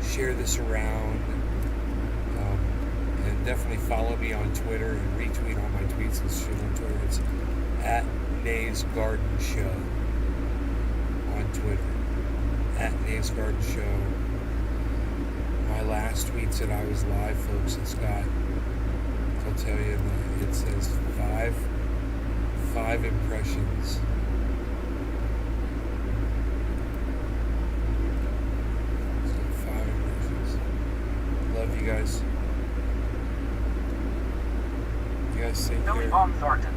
share this around, and definitely follow me on Twitter and retweet all my tweets and shit on Twitter. It's at Nays Garden Show on Twitter. At Nays Garden Show. My last tweet said I was live, folks. It's got, I'll tell you, it says five impressions see Billy here. Baum Thornton.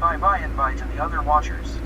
Bye bye and bye to the other watchers.